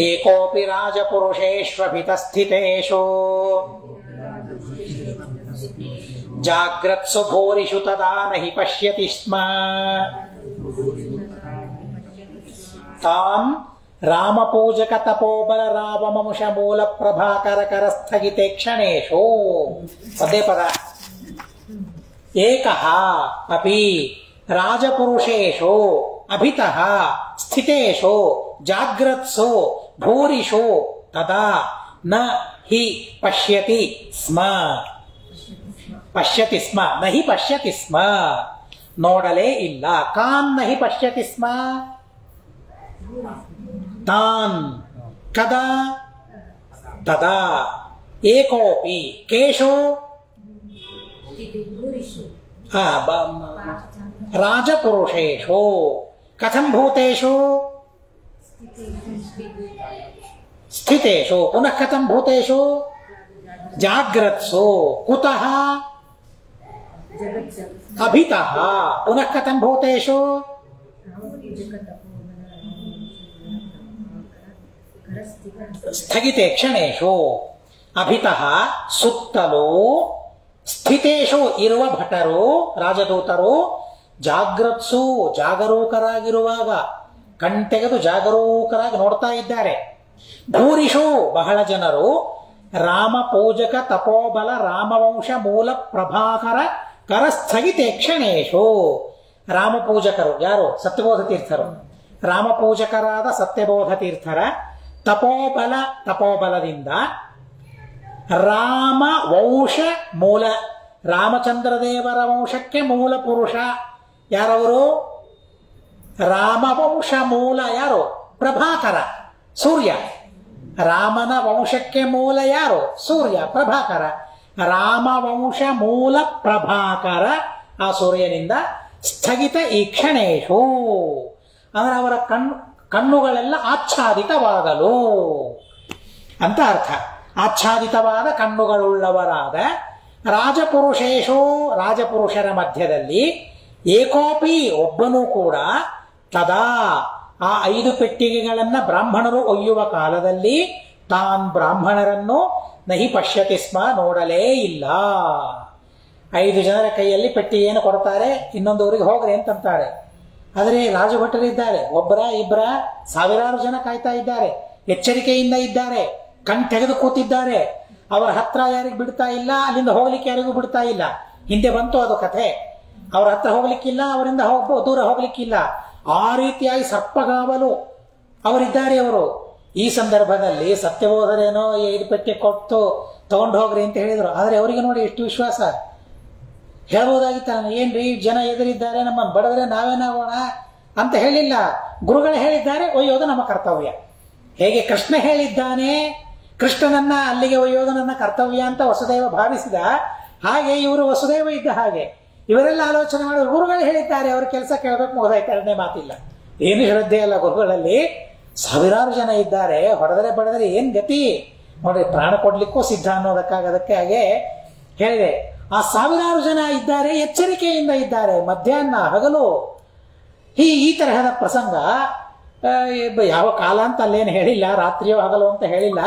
ಏಕೋಪಿ ರಾಜಪುರುಷೇಷ್ವಭಿತಸ್ಥಿತೇಶೋ ಜಾಗ್ರತ್ಸು ಘೋರಿಷು ತದಾ ನಹಿ ಪಶ್ಯತಿ ಸ್ಮ ತಾನ್ ರಾಮಪೂಜಕ ತಪೋಬಲ ರಾಮವಂಶ ಮೂಲ ಪ್ರಭಾಕರ ಕರಸ್ಥಗಿತೆ ಕ್ಷಣೇಶೋ. ಪದೇ ಪದ. ಏಕಃ ಅಪಿ ರಾಜಪುರುಷೇಶೋ ಅಭಿತಃ ಸ್ಥಿತೇಶೋ ಜಾಗ್ರತ್ಸೋ ಭೂರಿಷೋ ತದಾ ನ ಹಿ ಪಶ್ಯತಿ ಸ್ಮ. ಪಶ್ಯತಿ ಸ್ಮ ನಹಿ ಪಶ್ಯತಿ ಸ್ಮ, ನೋಡಲೇ ಇಲ್ಲ. ಕಾನ್ ನಹಿ ಪಶ್ಯತಿ ಸ್ಮ, ತಾನ್ ಕದಾ ತದಾ ಏಕೋಪಿ ಕೇಶೋ ರಾಜಪುರುಷೇಶೋ ಕಥಂ ಭೂತೇಶು ಸ್ಥಿತೇಶು ಪುನಃ ಕಥಂ ಭೂತೇಶು ಜಾಗ್ರತ್ಸು ಕುತಃ ಅಭಿತಃ ಪುನಃ ಕಥಂ ಭೂತೇಶು ಸ್ಥಗಿತೆ ಕ್ಷಣೇಶು ಅಭಿತಃ ಸುತ್ತಲೂ ಸ್ಥಿತೇಶು ಇರುವ ಭಟರು ರಾಜದೂತರು ಜಾಗ್ರತ್ಸು ಜಾಗರೂಕರಾಗಿರುವಾಗ ಕಣ್ತೆಗೆದು ಜಾಗರೂಕರಾಗಿ ನೋಡ್ತಾ ಇದ್ದಾರೆ. ಭೂರಿಷು ಬಹಳ ಜನರು ರಾಮ ಪೂಜಕ ತಪೋಬಲ ರಾಮವಂಶ ಮೂಲ ಪ್ರಭಾಕರ ಕರಸ್ಥಗಿತೆ ಕ್ಷಣೇಶು. ರಾಮ ಪೂಜಕರು ಯಾರು? ಸತ್ಯಬೋಧ ತೀರ್ಥರು. ರಾಮ ಪೂಜಕರಾದ ಸತ್ಯಬೋಧ ತೀರ್ಥರ ತಪೋಬಲದಿಂದ ರಾಮ ವಂಶ ಮೂಲ ರಾಮಚಂದ್ರ ದೇವರ ವಂಶಕ್ಕೆ ಮೂಲ ಪುರುಷ ಯಾರವರು? ರಾಮವಂಶ ಮೂಲ ಯಾರು? ಪ್ರಭಾಕರ ಸೂರ್ಯ. ರಾಮನ ವಂಶಕ್ಕೆ ಮೂಲ ಯಾರು? ಸೂರ್ಯ ಪ್ರಭಾಕರ. ರಾಮವಂಶ ಮೂಲ ಪ್ರಭಾಕರ ಆ ಸೂರ್ಯನಿಂದ ಸ್ಥಗಿತ ಈ ಕ್ಷಣೇಶು ಅಂದ್ರೆ ಅವರ ಕಣ್ಣುಗಳೆಲ್ಲ ಆಚ್ಛಾದಿತವಾಗಲು ಅಂತ ಅರ್ಥ. ಆಚ್ಛಾದಿತವಾದ ಕಣ್ಣುಗಳುಳ್ಳವರಾದ ರಾಜಪುರುಷೇಶೋ ರಾಜಪುರುಷರ ಮಧ್ಯದಲ್ಲಿ ಏಕೋಪಿ ಒಬ್ಬನೂ ಕೂಡ ತದಾ ಆ 5 ಪೆಟ್ಟಿಗೆಗಳನ್ನ ಬ್ರಾಹ್ಮಣರು ಒಯ್ಯುವ ಕಾಲದಲ್ಲಿ ತಾನ್ ಬ್ರಾಹ್ಮಣರನ್ನು ನಹಿ ಪಶ್ಯತಿ ಸ್ಮ ನೋಡಲೇ ಇಲ್ಲ. 5 ಜನರ ಕೈಯಲ್ಲಿ ಪೆಟ್ಟಿಗೆಯನ್ನು ಕೊಡ್ತಾರೆ, ಇನ್ನೊಂದು ಊರಿಗೆ ಹೋಗ್ರಿ ಅಂತಂತಾರೆ. ಆದರೆ ರಾಜಭಟರಿದ್ದಾರೆ, ಒಬ್ಬರ ಇಬ್ಬರ ಸಾವಿರಾರು ಜನ ಕಾಯ್ತಾ ಇದ್ದಾರೆ, ಎಚ್ಚರಿಕೆಯಿಂದ ಇದ್ದಾರೆ, ಕಣ್ ತೆಗೆದು ಕೂತಿದ್ದಾರೆ. ಅವರ ಹತ್ರ ಯಾರಿಗೂ ಬಿಡ್ತಾ ಇಲ್ಲ, ಅಲ್ಲಿಂದ ಹೋಗ್ಲಿಕ್ಕೆ ಯಾರಿಗೂ ಬಿಡ್ತಾ ಇಲ್ಲ. ಹಿಂದೆ ಬಂತು ಅದು ಕಥೆ. ಅವ್ರ ಹತ್ರ ಹೋಗ್ಲಿಕ್ಕಿಲ್ಲ, ಅವರಿಂದ ದೂರ ಹೋಗ್ಲಿಕ್ಕಿಲ್ಲ. ಆ ರೀತಿಯಾಗಿ ಸರ್ಪಗಾವಲು ಅವರಿದ್ದಾರೆ ಅವರು. ಈ ಸಂದರ್ಭದಲ್ಲಿ ಸತ್ಯಬೋಧರೇನೋ 5 ಪೆಟ್ಟಿಗೆ ಕೊಟ್ಟು ತಗೊಂಡು ಹೋಗ್ರಿ ಅಂತ ಹೇಳಿದ್ರು. ಆದರೆ ಅವರಿಗೆ ನೋಡಿ ಎಷ್ಟು ವಿಶ್ವಾಸ. ಹೇಳ್ಬೋದಾಗಿತ್ತ, ಏನ್ರಿ ಜನ ಎದುರಿದ್ದಾರೆ, ನಮ್ಮನ್ನು ಬಡದ್ರೆ ನಾವೇನಾಗೋಣ, ಅಂತ ಹೇಳಿಲ್ಲ. ಗುರುಗಳು ಹೇಳಿದ್ದಾರೆ, ಒಯ್ಯೋದು ನಮ್ಮ ಕರ್ತವ್ಯ. ಹೇಗೆ ಕೃಷ್ಣ ಹೇಳಿದ್ದಾನೆ, ಕೃಷ್ಣನನ್ನ ಅಲ್ಲಿಗೆ ಒಯ್ಯೋದು ನನ್ನ ಕರ್ತವ್ಯ ಅಂತ ವಸುದೇವ ಭಾವಿಸಿದ ಹಾಗೆ ಇವರು ವಸುದೇವ ಇದ್ದ ಹಾಗೆ ಇವರೆಲ್ಲ ಆಲೋಚನೆ ಮಾಡಿ ಗುರುಗಳು ಹೇಳಿದ್ದಾರೆ, ಅವ್ರ ಕೆಲಸ ಕೇಳಬೇಕು, ಮುಗಿದಾಯ್ತು, ಎರಡನೇ ಮಾತಿಲ್ಲ. ಏನು ಶ್ರದ್ಧೆ ಅಲ್ಲ ಗುರುಗಳಲ್ಲಿ. ಸಾವಿರಾರು ಜನ ಇದ್ದಾರೆ, ಹೊಡೆದರೆ ಬಡದರೆ ಏನ್ ಗತಿ ನೋಡಿ, ಪ್ರಾಣ ಕೊಡ್ಲಿಕ್ಕೂ ಸಿದ್ಧ ಅನ್ನೋದಕ್ಕಾಗದಕ್ಕೆ ಹಾಗೆ ಹೇಳಿದೆ. ಆ ಸಾವಿರಾರು ಜನ ಇದ್ದಾರೆ, ಎಚ್ಚರಿಕೆಯಿಂದ ಇದ್ದಾರೆ, ಮಧ್ಯಾಹ್ನ ಹಗಲು ಈ ತರಹದ ಪ್ರಸಂಗ. ಯಾವ ಕಾಲ ಅಂತ ಅಲ್ಲೇನು ಹೇಳಿಲ್ಲ, ರಾತ್ರಿಯೋ ಹಗಲು ಅಂತ ಹೇಳಿಲ್ಲ.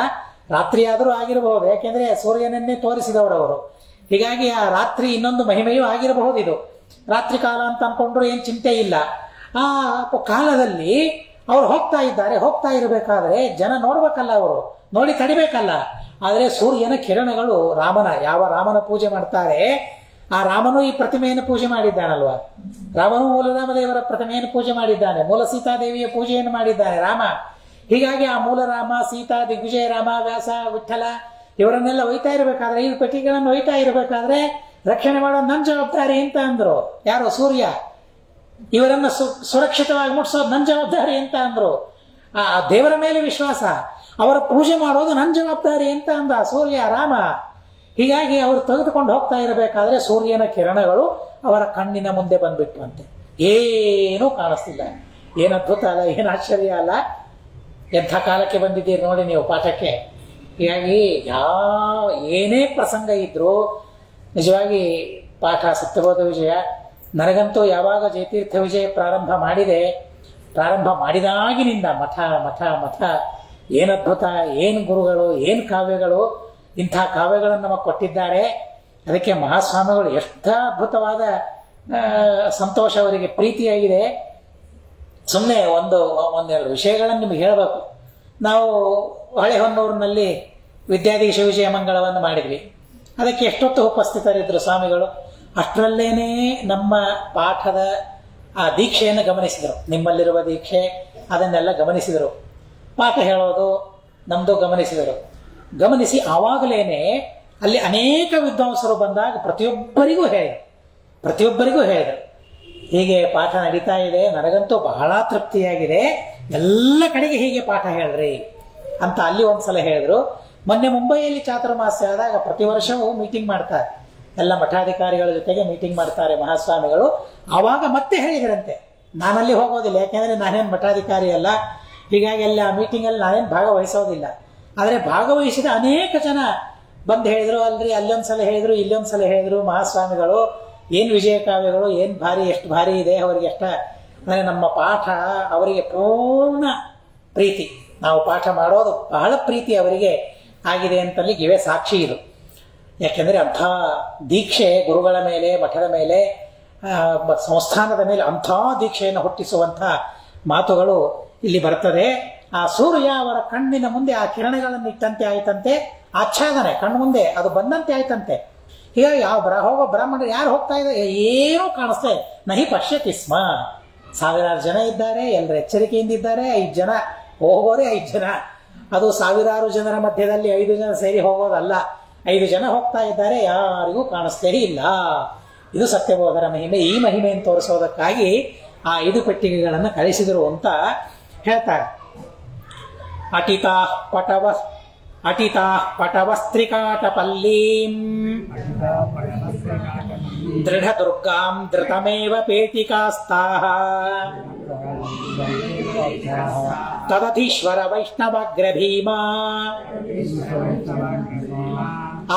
ರಾತ್ರಿ ಆದರೂ ಆಗಿರಬಹುದು, ಯಾಕೆಂದ್ರೆ ಸೂರ್ಯನನ್ನೇ ತೋರಿಸಿದವರು ಅವರು. ಹೀಗಾಗಿ ಆ ರಾತ್ರಿ ಇನ್ನೊಂದು ಮಹಿಮೆಯೂ ಆಗಿರಬಹುದು. ಇದು ರಾತ್ರಿ ಕಾಲ ಅಂತ ಅನ್ಕೊಂಡ್ರು ಏನ್ ಚಿಂತೆ ಇಲ್ಲ. ಆ ಕಾಲದಲ್ಲಿ ಅವ್ರು ಹೋಗ್ತಾ ಇದ್ದಾರೆ. ಹೋಗ್ತಾ ಇರಬೇಕಾದ್ರೆ ಜನ ನೋಡ್ಬೇಕಲ್ಲ, ಅವರು ನೋಡಿ ತಡಿಬೇಕಲ್ಲ. ಆದರೆ ಸೂರ್ಯನ ಕಿರಣಗಳು ಯಾವ ರಾಮನ ಪೂಜೆ ಮಾಡ್ತಾರೆ, ಆ ರಾಮನು ಈ ಪ್ರತಿಮೆಯನ್ನು ಪೂಜೆ ಮಾಡಿದ್ದಾನಲ್ವಾ. ರಾಮನು ಮೂಲರಾಮದೇವರ ಪ್ರತಿಮೆಯನ್ನು ಪೂಜೆ ಮಾಡಿದ್ದಾನೆ, ಮೂಲ ಸೀತಾದೇವಿಯ ಪೂಜೆಯನ್ನು ಮಾಡಿದ್ದಾನೆ ರಾಮ. ಹೀಗಾಗಿ ಆ ಮೂಲ ರಾಮ, ಸೀತಾ, ದಿಗ್ವಿಜಯ ರಾಮ, ವ್ಯಾಸ, ವಿಠಲ ಇವರನ್ನೆಲ್ಲ ಒಯ್ತಾ ಇರಬೇಕಾದ್ರೆ, ಈ ಪೆಟ್ಟಿಗೆಗಳನ್ನು ಒಯ್ತಾ ಇರಬೇಕಾದ್ರೆ ರಕ್ಷಣೆ ಮಾಡೋದು ನನ್ನ ಜವಾಬ್ದಾರಿ ಅಂತ ಅಂದ್ರು. ಯಾರು? ಸೂರ್ಯ. ಇವರನ್ನ ಸುರಕ್ಷಿತವಾಗಿ ಮುಟ್ಸೋದು ನನ್ನ ಜವಾಬ್ದಾರಿ ಅಂತ ಅಂದ್ರು. ಆ ದೇವರ ಮೇಲೆ ವಿಶ್ವಾಸ, ಅವರ ಪೂಜೆ ಮಾಡೋದು ನನ್ನ ಜವಾಬ್ದಾರಿ ಅಂತ ಅಂದ ಸೂರ್ಯ ರಾಮ. ಹೀಗಾಗಿ ಅವರು ತೆಗೆದುಕೊಂಡು ಹೋಗ್ತಾ ಇರಬೇಕಾದ್ರೆ ಸೂರ್ಯನ ಕಿರಣಗಳು ಅವರ ಕಣ್ಣಿನ ಮುಂದೆ ಬಂದ್ಬಿಟ್ಟಂತೆ. ಏನೂ ಕಾಣಿಸ್ತಿಲ್ಲ. ಏನು ಅದ್ಭುತ ಅಲ್ಲ, ಏನು ಆಶ್ಚರ್ಯ ಅಲ್ಲ. ಎಂಥ ಕಾಲಕ್ಕೆ ಬಂದಿದ್ದೀರಿ ನೋಡಿ ನೀವು ಪಾಠಕ್ಕೆ. ಹೀಗಾಗಿ ಏನೇ ಪ್ರಸಂಗ ಇದ್ರೂ ನಿಜವಾಗಿ ಪಾಠ ಸತ್ಯಬೋಧ ವಿಜಯ. ನನಗಂತೂ ಯಾವಾಗ ಜಯತೀರ್ಥ ವಿಜಯ ಪ್ರಾರಂಭ ಮಾಡಿದಾಗಿನಿಂದ ಮಠ ಮಠ ಮಠ, ಏನು ಅದ್ಭುತ, ಏನು ಗುರುಗಳು, ಏನು ಕಾವ್ಯಗಳು. ಇಂಥ ಕಾವ್ಯಗಳನ್ನು ನಮಗೆ ಕೊಟ್ಟಿದ್ದಾರೆ. ಅದಕ್ಕೆ ಮಹಾಸ್ವಾಮಿಗಳು ಎಷ್ಟು ಅದ್ಭುತವಾದ ಸಂತೋಷ, ಅವರಿಗೆ ಪ್ರೀತಿಯಾಗಿದೆ. ಸುಮ್ಮನೆ ಒಂದೆರಡು ವಿಷಯಗಳನ್ನು ನಿಮಗೆ ಹೇಳಬೇಕು. ನಾವು ಹೊಳೆಹೊನ್ನೂರಿನಲ್ಲಿ ವಿದ್ಯಾಧೀಶ ವಿಜಯ ಮಂಗಳವನ್ನು ಮಾಡಿದ್ವಿ. ಅದಕ್ಕೆ ಎಷ್ಟೊತ್ತು ಉಪಸ್ಥಿತರಿದ್ದರು ಸ್ವಾಮಿಗಳು. ಅಷ್ಟರಲ್ಲೇನೆ ನಮ್ಮ ಪಾಠದ ಆ ದೀಕ್ಷೆಯನ್ನು ಗಮನಿಸಿದರು. ನಿಮ್ಮಲ್ಲಿರುವ ದೀಕ್ಷೆ ಅದನ್ನೆಲ್ಲ ಗಮನಿಸಿದರು. ಪಾಠ ಹೇಳೋದು ನಮ್ದು ಗಮನಿಸಿ ಆವಾಗಲೇನೆ ಅಲ್ಲಿ ಅನೇಕ ವಿದ್ವಾಂಸರು ಬಂದಾಗ ಪ್ರತಿಯೊಬ್ಬರಿಗೂ ಹೇಳಿದರು, ಹೀಗೆ ಪಾಠ ನಡೀತಾ ಇದೆ, ನನಗಂತೂ ಬಹಳ ತೃಪ್ತಿಯಾಗಿದೆ, ಎಲ್ಲ ಕಡೆಗೆ ಹೀಗೆ ಪಾಠ ಹೇಳ್ರಿ ಅಂತ ಅಲ್ಲಿ ಒಂದ್ಸಲ ಹೇಳಿದ್ರು. ಮೊನ್ನೆ ಮುಂಬೈಯಲ್ಲಿ ಚಾತುರ್ಮಾಸ್ಯ ಆದಾಗ ಪ್ರತಿ ವರ್ಷವೂ ಮೀಟಿಂಗ್ ಮಾಡ್ತಾರೆ, ಎಲ್ಲ ಮಠಾಧಿಕಾರಿಗಳ ಜೊತೆಗೆ ಮೀಟಿಂಗ್ ಮಾಡ್ತಾರೆ ಮಹಾಸ್ವಾಮಿಗಳು. ಆವಾಗ ಮತ್ತೆ ಹೇಳಿದ್ರಂತೆ, ನಾನಲ್ಲಿ ಹೋಗೋದಿಲ್ಲ, ಯಾಕೆಂದ್ರೆ ನಾನೇನು ಮಠಾಧಿಕಾರಿ ಅಲ್ಲ, ಹೀಗಾಗಿ ಅಲ್ಲಿ ಆ ಮೀಟಿಂಗಲ್ಲಿ ನಾನೇನು ಭಾಗವಹಿಸೋದಿಲ್ಲ. ಆದರೆ ಭಾಗವಹಿಸಿದ ಅನೇಕ ಜನ ಬಂದು ಹೇಳಿದ್ರು, ಅಲ್ರಿ ಅಲ್ಲೊಂದ್ಸಲ ಹೇಳಿದ್ರು, ಇಲ್ಲೊಂದ್ಸಲ ಹೇಳಿದ್ರು ಮಹಾಸ್ವಾಮಿಗಳು, ಏನು ವಿಜಯ ಕಾವ್ಯಗಳು, ಏನು ಎಷ್ಟು ಭಾರಿ ಇದೆ ಅವರಿಗೆ. ಅಂದರೆ ನಮ್ಮ ಪಾಠ ಅವರಿಗೆ ಪೂರ್ಣ ಪ್ರೀತಿ, ನಾವು ಪಾಠ ಮಾಡೋದು ಬಹಳ ಪ್ರೀತಿ ಅವರಿಗೆ ಆಗಿದೆ ಅಂತಲ್ಲಿ ಇವೇ ಸಾಕ್ಷಿ ಇದು. ಯಾಕೆಂದರೆ ಅಂಥ ದೀಕ್ಷೆ ಗುರುಗಳ ಮೇಲೆ, ಮಠದ ಮೇಲೆ, ಸಂಸ್ಥಾನದ ಮೇಲೆ ಅಂಥ ದೀಕ್ಷೆಯನ್ನು ಹುಟ್ಟಿಸುವಂಥ ಮಾತುಗಳು ಇಲ್ಲಿ ಬರ್ತದೆ. ಆ ಸೂರ್ಯ ಅವರ ಕಣ್ಣಿನ ಮುಂದೆ ಆ ಕಿರಣಗಳನ್ನು ಇಟ್ಟಂತೆ ಆಯ್ತಂತೆ, ಆಚ್ಛಾದನೆ ಕಣ್ಣು ಮುಂದೆ ಅದು ಬಂದಂತೆ ಆಯ್ತಂತೆ. ಹೀಗಾಗಿ ಹೋಗೋ ಬ್ರಾಹ್ಮಣರು ಯಾರು ಹೋಗ್ತಾ ಇದ್ದಾರೆ ಏನೂ ಕಾಣಿಸ್ತಾ ನಹಿ ಪಶ್ಯತಿ ಸ್ಮ. ಸಾವಿರಾರು ಜನ ಇದ್ದಾರೆ, ಎಲ್ಲರ ಎಚ್ಚರಿಕೆಯಿಂದ ಇದ್ದಾರೆ. 5 ಜನ ಹೋಗೋರೆ 5 ಜನ, ಅದು ಸಾವಿರಾರು ಜನರ ಮಧ್ಯದಲ್ಲಿ 5 ಜನ ಸೇರಿ ಹೋಗೋದಲ್ಲ, 5 ಜನ ಹೋಗ್ತಾ ಇದ್ದಾರೆ, ಯಾರಿಗೂ ಕಾಣಿಸ್ತೇ ಇಲ್ಲ. ಇದು ಸತ್ಯಬೋಧರ ಮಹಿಮೆ. ಈ ಮಹಿಮೆಯನ್ನು ತೋರಿಸೋದಕ್ಕಾಗಿ ಆ 5 ಪೆಟ್ಟಿಗೆಗಳನ್ನು ಕಳಿಸಿದರು ಅಂತ ಹೇಳ್ತಾರೆ. ಅಟಿತಾ ಪಟವಸ್ತ್ರಿಕಾಟಪಲ್ಲೀಂ ದೃಢ ದುರ್ಗಾಂ ಧೃತಮೇವ ಪೇಟಿಕಾಸ್ತಾಃ ತದಧೀಶ್ವರ ವೈಷ್ಣವಗ್ರಭೀಮಾ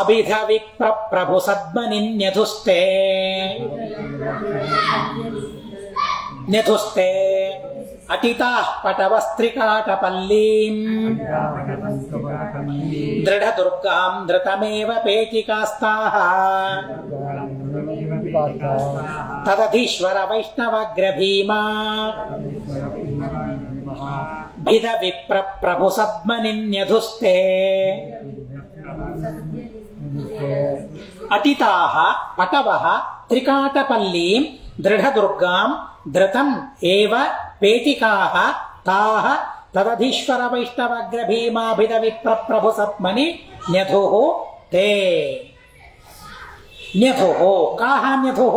ಅಭಿಧ ವಿಪ್ರ ಪ್ರಭು ಸದ್ಮನಿನ್ಯಧುಸ್ತೆ ಅಟಿತಾ ಪಟವಸ್ತ್ರಿಕಾಟಪಲ್ಲೀಂ ದೃಢ ದುರ್ಗಾಂ ಧೃತಮೇವ ಪೇಟಿಕಾಸ್ತಾಃ ತದಧೀಶ್ವರ ವೈಷ್ಣವಗ್ರಭೀಮಾ ಭಿದ ವಿಪ್ರ ಪ್ರಭು ಸದ್ಮನಿನ್ಯಧುಸ್ತೆ. ಅಟಿತಾಃ ಪಟವಃ ತ್ರಿಕಾಟಪಲ್ಲೀಂ ದೃಢ ದುರ್ಗಾಂ ಧೃತಂ ಏವ ಪೇಟಿಕಾಃ ತಾಃ ತದಧೀಶ್ವರ ವೈಷ್ಣವಗ್ರಭೀಮಾಭಿದ ವಿಪ್ರ ಪ್ರಭು ಸತ್ಮನಿ ನ್ಯಧುಃ ತೇ. ನ್ಯಧುಃ ಕಾಹ ನ್ಯಧುಃ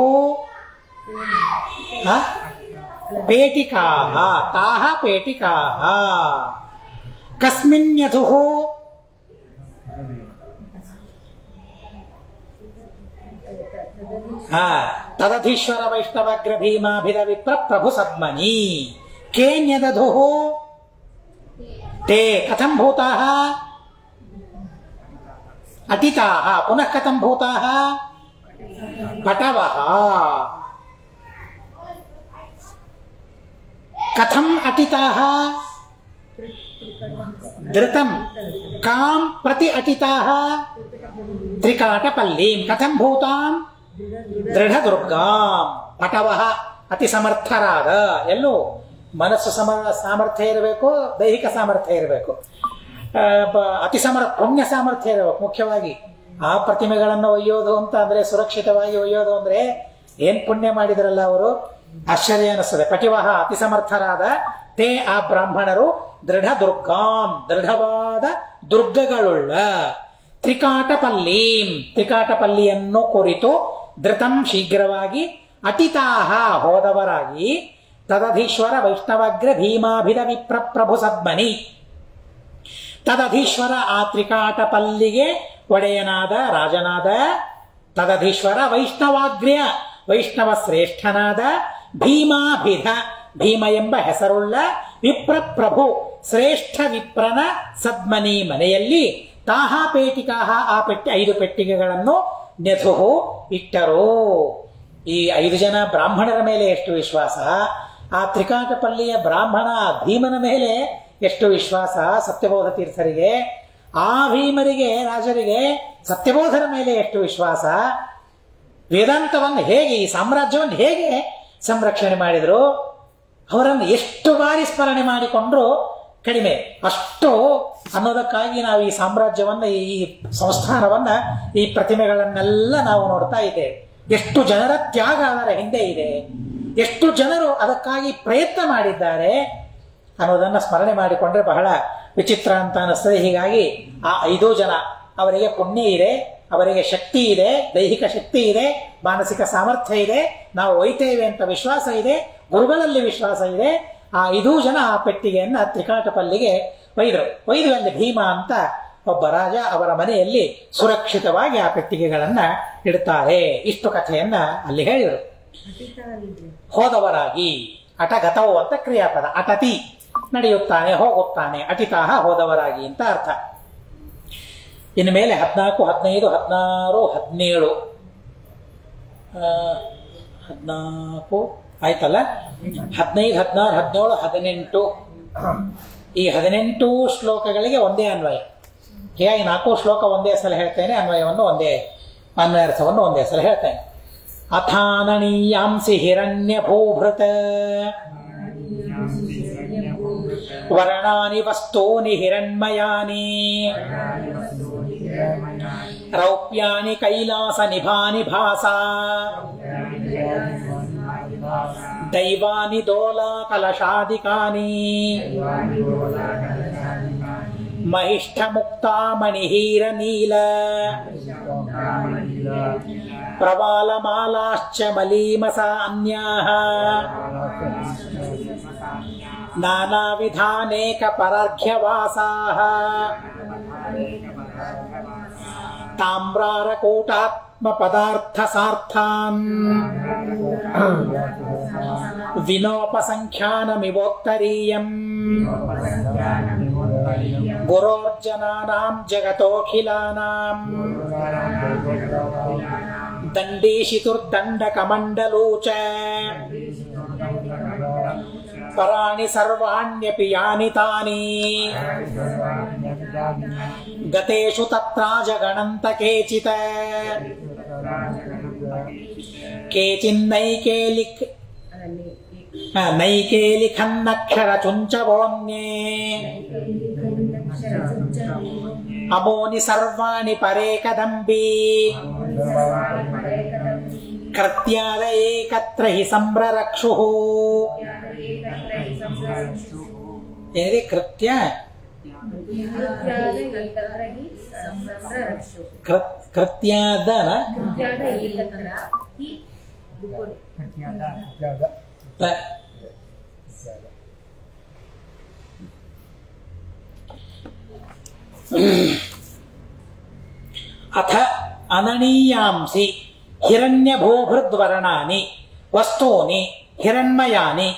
ಪೇಟಿಕಾಹ ತಾಹ ಪೇಟಿಕಾಹ ಕಸ್ಮಿನ್ ಯಧುಃ ತದಧೀಶ್ವರ ವೈಷ್ಣವಗ್ರ ಭೀಮಾಭಿದ ವಿಪ್ರ ಪ್ರಭು ಸದ್ಮನಿ ಕೇನ್ಯದಧುಃ ते कथं भूताः अटिताः पुनः कथं भूताः पटवः कथम् अटिताः धृतं कां प्रति अटिताः त्रिकाटपल्लीं कथं भूतां दृढदुर्गां पटवः ಅತಿ ಸಮರ್ಥರಾದ ಎಲ್ಲೋ ಮನಸ್ಸು ಸಾಮರ್ಥ್ಯ ಇರಬೇಕು, ದೈಹಿಕ ಸಾಮರ್ಥ್ಯ ಇರಬೇಕು, ಅತಿ ಪುಣ್ಯ ಸಾಮರ್ಥ್ಯ ಇರಬೇಕು. ಮುಖ್ಯವಾಗಿ ಆ ಪ್ರತಿಮೆಗಳನ್ನು ಒಯ್ಯೋದು ಅಂತ ಅಂದ್ರೆ, ಸುರಕ್ಷಿತವಾಗಿ ಒಯ್ಯೋದು ಅಂದ್ರೆ ಏನ್ ಪುಣ್ಯ ಮಾಡಿದ್ರಲ್ಲ ಅವರು, ಆಶ್ಚರ್ಯ ಅನಿಸ್ತದೆ. ಪಟಿವಹ ಅತಿ ಸಮರ್ಥರಾದ, ತೇ ಆ ಬ್ರಾಹ್ಮಣರು ದೃಢ ದುರ್ಗಾಂ ದೃಢವಾದ ದುರ್ಗಗಳುಳ್ಳ, ತ್ರಿಕಾಟಪಲ್ಲೀಂ ತ್ರಿಕಾಟಪಲ್ಲಿಯನ್ನು ಕುರಿತು, ಧೃತಂ ಶೀಘ್ರವಾಗಿ, ಅಟಿತಾಹ ಹೋದವರಾಗಿ, ತದಧೀಶ್ವರ ವೈಷ್ಣವಗ್ರ ಭೀಮಾಭಿದ ವಿಪ್ರ ಪ್ರಭು ಸದ್ಮನಿ ತದಧೀಶ್ವರ ಆ ತ್ರಿಕಾಟಪಲ್ಲಿಗೆ ಒಡೆಯನಾದ ರಾಜನಾದ, ತದಧೀಶ್ವರ ವೈಷ್ಣವಾಗ್ರ್ಯ ವೈಷ್ಣವ ಶ್ರೇಷ್ಠನಾದ, ಭೀಮಾಭಿಧ ಭೀಮ ಎಂಬ ಹೆಸರುಳ್ಳ, ವಿಪ್ರ ಪ್ರಭು ಶ್ರೇಷ್ಠ ವಿಪ್ರನ ಸದ್ಮನಿ ಮನೆಯಲ್ಲಿ, ತಾಹ ಪೇಟಿಕಾಹ ಆ 5 ಪೆಟ್ಟಿಗೆಗಳನ್ನು ನೆಧುಹು ಇಟ್ಟರು. ಈ 5 ಜನ ಬ್ರಾಹ್ಮಣರ ಮೇಲೆ ಎಷ್ಟು ವಿಶ್ವಾಸ, ಆ ತ್ರಿಕಾಟಪಲ್ಲಿಯ ಬ್ರಾಹ್ಮಣ ಭೀಮನ ಮೇಲೆ ಎಷ್ಟು ವಿಶ್ವಾಸ ಸತ್ಯಬೋಧ ತೀರ್ಥರಿಗೆ, ಆ ಭೀಮರಿಗೆ ರಾಜರಿಗೆ ಸತ್ಯಬೋಧರ ಮೇಲೆ ಎಷ್ಟು ವಿಶ್ವಾಸ, ವೇದಾಂತವನ್ನು ಹೇಗೆ, ಈ ಸಾಮ್ರಾಜ್ಯವನ್ನು ಹೇಗೆ ಸಂರಕ್ಷಣೆ ಮಾಡಿದ್ರು, ಅವರನ್ನು ಎಷ್ಟು ಬಾರಿ ಸ್ಮರಣೆ ಮಾಡಿಕೊಂಡ್ರು ಕಡಿಮೆ. ಅಷ್ಟು ಅನ್ನೋದಕ್ಕಾಗಿ ನಾವು ಈ ಸಾಮ್ರಾಜ್ಯವನ್ನ, ಈ ಸಂಸ್ಥಾನವನ್ನ, ಈ ಪ್ರತಿಮೆಗಳನ್ನೆಲ್ಲ ನಾವು ನೋಡ್ತಾ ಇದ್ದೇವೆ. ಎಷ್ಟು ಜನರ ತ್ಯಾಗ ಅದರ ಹಿಂದೆ ಇದೆ, ಎಷ್ಟು ಜನರು ಅದಕ್ಕಾಗಿ ಪ್ರಯತ್ನ ಮಾಡಿದ್ದಾರೆ ಅನ್ನೋದನ್ನ ಸ್ಮರಣೆ ಮಾಡಿಕೊಂಡ್ರೆ ಬಹಳ ವಿಚಿತ್ರ ಅಂತ ಅನಿಸ್ತದೆ. ಹೀಗಾಗಿ ಆ 5 ಜನ ಅವರಿಗೆ ಪುಣ್ಯ ಇದೆ, ಅವರಿಗೆ ಶಕ್ತಿ ಇದೆ, ದೈಹಿಕ ಶಕ್ತಿ ಇದೆ, ಮಾನಸಿಕ ಸಾಮರ್ಥ್ಯ ಇದೆ, ನಾವು ಒಯ್ತೇವೆ ಅಂತ ವಿಶ್ವಾಸ ಇದೆ, ಗುರುಗಳಲ್ಲಿ ವಿಶ್ವಾಸ ಇದೆ. ಆ 5 ಜನ ಆ ಪೆಟ್ಟಿಗೆಯನ್ನ ತ್ರಿಕಾಟಪಲ್ಲಿಗೆ ಒಯ್ದು ಅಲ್ಲಿ ಭೀಮ ಅಂತ ಒಬ್ಬ ರಾಜ ಅವರ ಮನೆಯಲ್ಲಿ ಸುರಕ್ಷಿತವಾಗಿ ಆ ಪೆಟ್ಟಿಗೆಗಳನ್ನ ಇಡ್ತಾರೆ. ಇಷ್ಟು ಕಥೆಯನ್ನ ಅಲ್ಲಿ ಹೇಳಿದರು. ಹೋದವರಾಗಿ, ಅಟಗತವು ಅಂತ ಕ್ರಿಯಾಪದ, ಅಟತಿ ನಡೆಯುತ್ತಾನೆ, ಹೋಗುತ್ತಾನೆ, ಅಟಿತಾಹ ಹೋದವರಾಗಿ ಅಂತ ಅರ್ಥ. ಇನ್ನು ಮೇಲೆ 14, 15, 16, 17 14 ಆಯ್ತಲ್ಲ, 15, 16, 17, 18 ಈ 18 ಶ್ಲೋಕಗಳಿಗೆ ಒಂದೇ ಅನ್ವಯ. ಹೀಗಾಗಿ 4 ಶ್ಲೋಕ ಒಂದೇ ಸಲ ಹೇಳ್ತೇನೆ, ಅನ್ವಯಾರ್ಥವನ್ನು ಒಂದೇ ಸಲ ಹೇಳ್ತೇನೆ. ಅಥಾನನೀಯಾಂಸಿ ಹಿರಣ್ಯ ಭೂಭೃತ ವರ್ಣಾನಿ ವಸ್ತೂನಿ ಹಿರಣ್ಮಯಾನಿ ರೌಪ್ಯಾನಿ ಕೈಲಾಸ ನಿಭಾನಿ ಭಾಸಾ ದೈವಾನಿ ದೋಲಾ ಕಲಶಾದಿಕಾನಿ ಮಹಿಷ್ಠ ಮುಕ್ತಾ ಮಣಿಹೀರ ನೀಲ ಪ್ರವಾಲಮಾಲಾಶ್ಚ ಮಲೀಮಸ ಅನ್ಯಾಃ ನಾನಾವಿಧಾನೇಕ ಪರಾರ್ಘ್ಯವಾಸಾಃ ತಾಮ್ರಾರಕೂಟಾತ್ಮ ಪದಾರ್ಥ ಸಾರ್ಥಾನ್ ವಿನೋಪಸಂಖ್ಯಾನಮಿವೋತ್ತರೀಯಂ ಗುರೋರ್ಜನಾನಾಂ ಜಗತೋಖಿಲಾನಾಂ ದಂಡೀಶಿತುರ್ದಂಡಕಮಂಡಲೂ ಚ ಪರಾಣಿ ಸರ್ವಾಣ್ಯಪಿ ಯಾನಿ ತಾನಿ ಗತೇಷು ತತ್ರಾಜ ಗಣಂತ ಕೇಚಿತ ಕೇಚಿನ್ನೈಕೆ ಲಿಖನ್ನಕ್ಷರ ಚುಂಚವೋನ್ಯೇ ಅಮೋನಿ ಸರ್ವಾಣಿ ಪರೇಕದಂಬಿ ಕೃತ್ಯಾದ ಏಕತ್ರ ಹಿ ಸಂಭ್ರರಕ್ಷುಃ ಏನಿದೆ ಕೃತ್ಯ ಕೃತ್ಯಾದನ ಅಥ ಅನನೀಯಾಂಸಿ ಹಿರಣ್ಯಭೂಭೃದ್ವರ್ಣಾನಿ ವಸ್ತೂನಿ ಹಿರಣ್ಮಯಾನಿ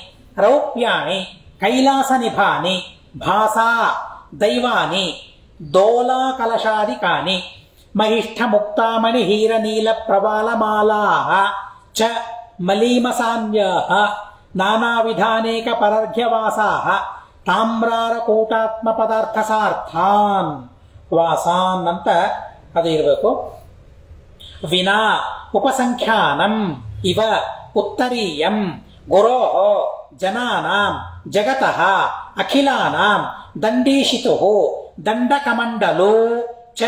ರೌಪ್ಯಾಣಿ ಕೈಲಾಸನಿಭಾನಿ ಭಾಸಾ ದೈವಾನಿ ದೋಲಾಕಲಶಾದಿಕಾನಿ ಮಹಿಷ್ಠಮುಕ್ತಾಮಣಿ ಹೀರನೀಲ ಪ್ರವಾಲಮಾಲಾಃ ಚ ಮಲೀಮಸಾನ್ಯಾಃ ನಾನಾವಿಧಾನೇಕ ಪರರ್ಘ್ಯವಾಸಾಃ ತಾಮ್ರಾರಕೂಟಾತ್ಮ ಪದಾರ್ಥಸಾರ್ಥಾನ್ ವಾಸಾನ್ ಅಂತ ಅದು ಇರಬೇಕು. ವಿನಾ ಉಪಸಂಖ್ಯಾನಂ ಇವ ಉತ್ತರೀಯಂ ಗುರೋಃ ಜನಾನಾಂ ಜಗತಃ ಅಖಿಲಾನಾಂ ದಂಡೀಶಿತುಃ ದಂಡಕಮಂಡಲೋ ಚ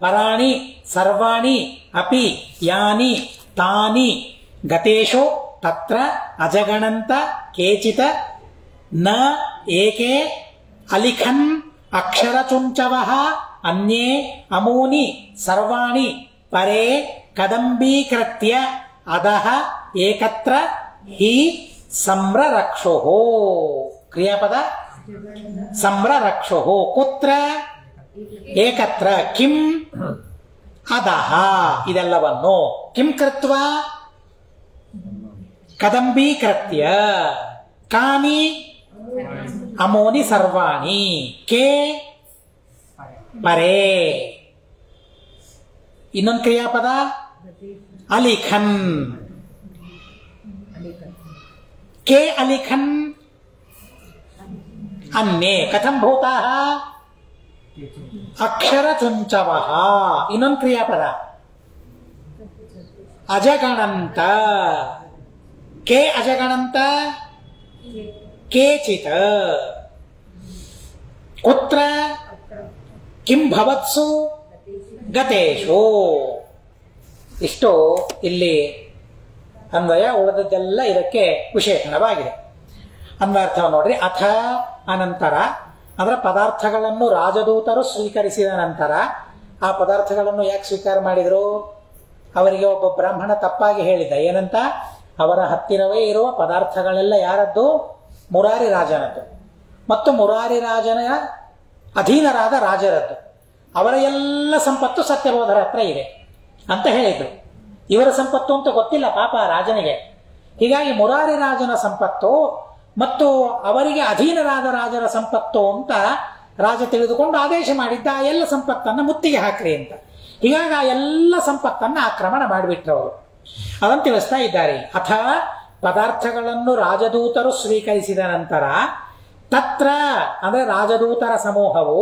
ಪರಾಣಿ ಸರ್ವಾಣಿ ಅಪಿ ಯಾನಿ ತಾನಿ ಗತೇಶು ತತ್ರ ಅಜಗಣಂತ ಕೇಚಿತ ನ ಏಕೆ ಅಲಿಖನ್ ಅಕ್ಷರಚುಂಚವಃ ಅನ್ಯೇ ಅಮೂನಿ ಸರ್ವಾಣಿ ಪರೇ ಕದಂಬೀಕೃತ್ಯ ಅಧಃ ಏಕತ್ರ ಹಿ ಸಂರರಕ್ಷುಃ. ಕ್ರಿಯಾಪದ ಸಂರರಕ್ಷುಃ. ಕುತ್ರ ಏಕತ್ರ ಕಿಂ ಅಧಃ ಇದೆಲ್ಲವನ್ನು ಕಿಂ ಕೃತ್ವ ಕದಂಬೀಕೃತ್ಯ ಕಾನಿ ಅಮೋನಿ ಸರ್ವಾಣಿ ಕೆ ಪರೇ. ಇನ್ನೊಂದು ಕ್ರಿಯಾಪದ ಅಲಿಖನ್. ಕೆ ಅಲಿಖನ್ अन्ये कथं भूताः अक्षरचुंचवः. ಇನ್ನೊಂದು ಕ್ರಿಯಾಪದ ಅಜಗಣಂತ. ಕೆ ಅಜಗಣಂತ ಕೇಚಿತ್. ಕುತ್ರ ಕಿಂ ಭವತ್ಸು ಗತೇಶು. ಇಷ್ಟು ಇಲ್ಲಿ ಅನ್ವಯ, ಉಳಿದದ್ದೆಲ್ಲ ಇದಕ್ಕೆ ವಿಶೇಷಣವಾಗಿದೆ. ಅನ್ವರ್ಥವನ್ನು ನೋಡ್ರಿ. ಅಥ ಅನಂತರ ಅಂದ್ರೆ ಪದಾರ್ಥಗಳನ್ನು ರಾಜದೂತರು ಸ್ವೀಕರಿಸಿದ ನಂತರ ಆ ಪದಾರ್ಥಗಳನ್ನು ಯಾಕೆ ಸ್ವೀಕಾರ ಮಾಡಿದ್ರು? ಅವರಿಗೆ ಒಬ್ಬ ಬ್ರಾಹ್ಮಣ ತಪ್ಪಾಗಿ ಹೇಳಿದ. ಏನಂತ? ಅವರ ಹತ್ತಿರವೇ ಇರುವ ಪದಾರ್ಥಗಳೆಲ್ಲ ಯಾರದ್ದು? ಮುರಾರಿ ರಾಜನದ್ದು ಮತ್ತು ಮುರಾರಿ ರಾಜನ ಅಧೀನರಾದ ರಾಜರದ್ದು. ಅವರ ಎಲ್ಲ ಸಂಪತ್ತು ಸತ್ಯಬೋಧರ ಹತ್ರ ಇದೆ ಅಂತ ಹೇಳಿದ್ರು. ಇವರ ಸಂಪತ್ತು ಅಂತ ಗೊತ್ತಿಲ್ಲ ಪಾಪ ರಾಜನಿಗೆ. ಹೀಗಾಗಿ ಮುರಾರಿ ರಾಜನ ಸಂಪತ್ತು ಮತ್ತು ಅವರಿಗೆ ಅಧೀನರಾದ ರಾಜರ ಸಂಪತ್ತು ಅಂತ ರಾಜ ತಿಳಿದುಕೊಂಡು ಆದೇಶ ಮಾಡಿದ್ದ. ಆ ಎಲ್ಲ ಸಂಪತ್ತನ್ನು ಮುತ್ತಿಗೆ ಹಾಕ್ರಿ ಅಂತ. ಹೀಗಾಗಿ ಆ ಎಲ್ಲ ಸಂಪತ್ತನ್ನು ಆಕ್ರಮಣ ಮಾಡಿಬಿಟ್ರು ಅವರು. ಅದನ್ನು ತಿಳಿಸ್ತಾ ಇದ್ದಾರೆ. ಅಥ ಪದಾರ್ಥಗಳನ್ನು ರಾಜದೂತರು ಸ್ವೀಕರಿಸಿದ ನಂತರ ತತ್ರ ಅಂದ್ರೆ ರಾಜದೂತರ ಸಮೂಹವು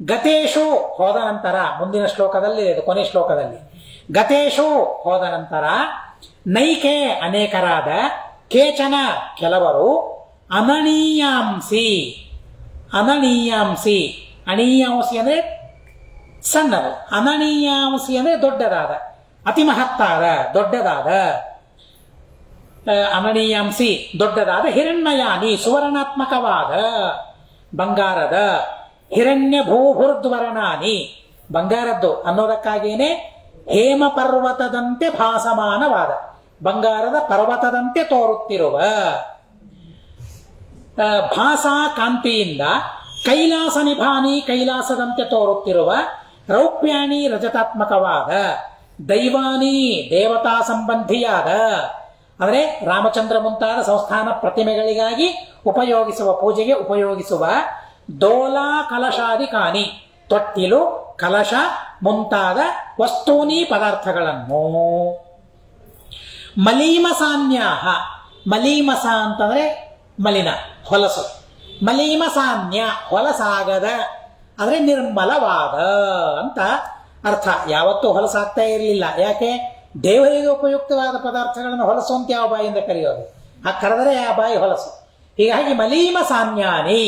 ಗತೇಶು ಹೋದ ನಂತರ, ಮುಂದಿನ ಶ್ಲೋಕದಲ್ಲಿ ಇದು ಕೊನೆ ಶ್ಲೋಕದಲ್ಲಿ, ಗತೇಶು ಹೋದ ನಂತರ ನೈಕೆ ಅನೇಕರಾದ, ಕೇಚನ ಕೆಲವರು, ಅನನೀಯಾಂಸಿ. ಅನನೀಯಾಂಸಿ, ಅನೀಯಾಂಸಿ ಅಂದ್ರೆ ಸಣ್ಣದು, ಅನನೀಯಾಂಸಿ ಅಂದ್ರೆ ದೊಡ್ಡದಾದ, ಅತಿ ಮಹತ್ತಾದ ದೊಡ್ಡದಾದ. ಅನನೀಯಾಂಸಿ ದೊಡ್ಡದಾದ, ಹಿರಣ್ಮಯಾನಿ ಸುವರ್ಣಾತ್ಮಕವಾದ ಬಂಗಾರದ, ಹಿರಣ್ಯ ಭೂಭುರ್ದ್ವರ್ಣಾನಿ ಬಂಗಾರದ್ದು ಅನ್ನೋದಕ್ಕಾಗೇನೆ ಹೇಮ ಪರ್ವತದಂತೆ ಭಾಸಮಾನವಾದ, ಬಂಗಾರದ ಪರ್ವತದಂತೆ ತೋರುತ್ತಿರುವ, ಭಾಸಾ ಕಾಂತಿಯಿಂದ ಕೈಲಾಸ ನಿಭಾನಿ ಕೈಲಾಸದಂತೆ ತೋರುತ್ತಿರುವ, ರೌಪ್ಯಾಣಿ ರಜತಾತ್ಮಕವಾದ, ದೈವಾನಿ ದೇವತಾ ಸಂಬಂಧಿಯಾದ ಅಂದರೆ ರಾಮಚಂದ್ರ ಮುಂತಾದ ಸಂಸ್ಥಾನ ಪ್ರತಿಮೆಗಳಿಗಾಗಿ ಉಪಯೋಗಿಸುವ, ಪೂಜೆಗೆ ಉಪಯೋಗಿಸುವ ದೋಲಾ ಕಲಶಾದಿಕಾನಿ ತೊಟ್ಟಿಲು ಕಲಶ ಮುಂತಾದ ವಸ್ತೂನಿ ಪದಾರ್ಥಗಳನ್ನು, ಮಲೀಮಸಾನ್ಯಾಹ. ಮಲೀಮಸ ಅಂತಂದ್ರೆ ಮಲಿನ, ಹೊಲಸು. ಮಲೀಮಸಾನ್ಯ ಹೊಲಸಾಗದ ಅಂದ್ರೆ ನಿರ್ಮಲವಾದ ಅಂತ ಅರ್ಥ. ಯಾವತ್ತೂ ಹೊಲಸಾಗ್ತಾ ಇರಲಿಲ್ಲ. ಯಾಕೆ? ದೇವರಿಗೆ ಉಪಯುಕ್ತವಾದ ಪದಾರ್ಥಗಳನ್ನು ಹೊಲಸು ಅಂತ ಯಾವ ಬಾಯಿಂದ ಕರೆಯೋದು? ಆ ಕರೆದರೆ ಆ ಬಾಯಿ ಹೊಲಸು. ಹೀಗಾಗಿ ಮಲೀಮಸಾನ್ಯಾನಿ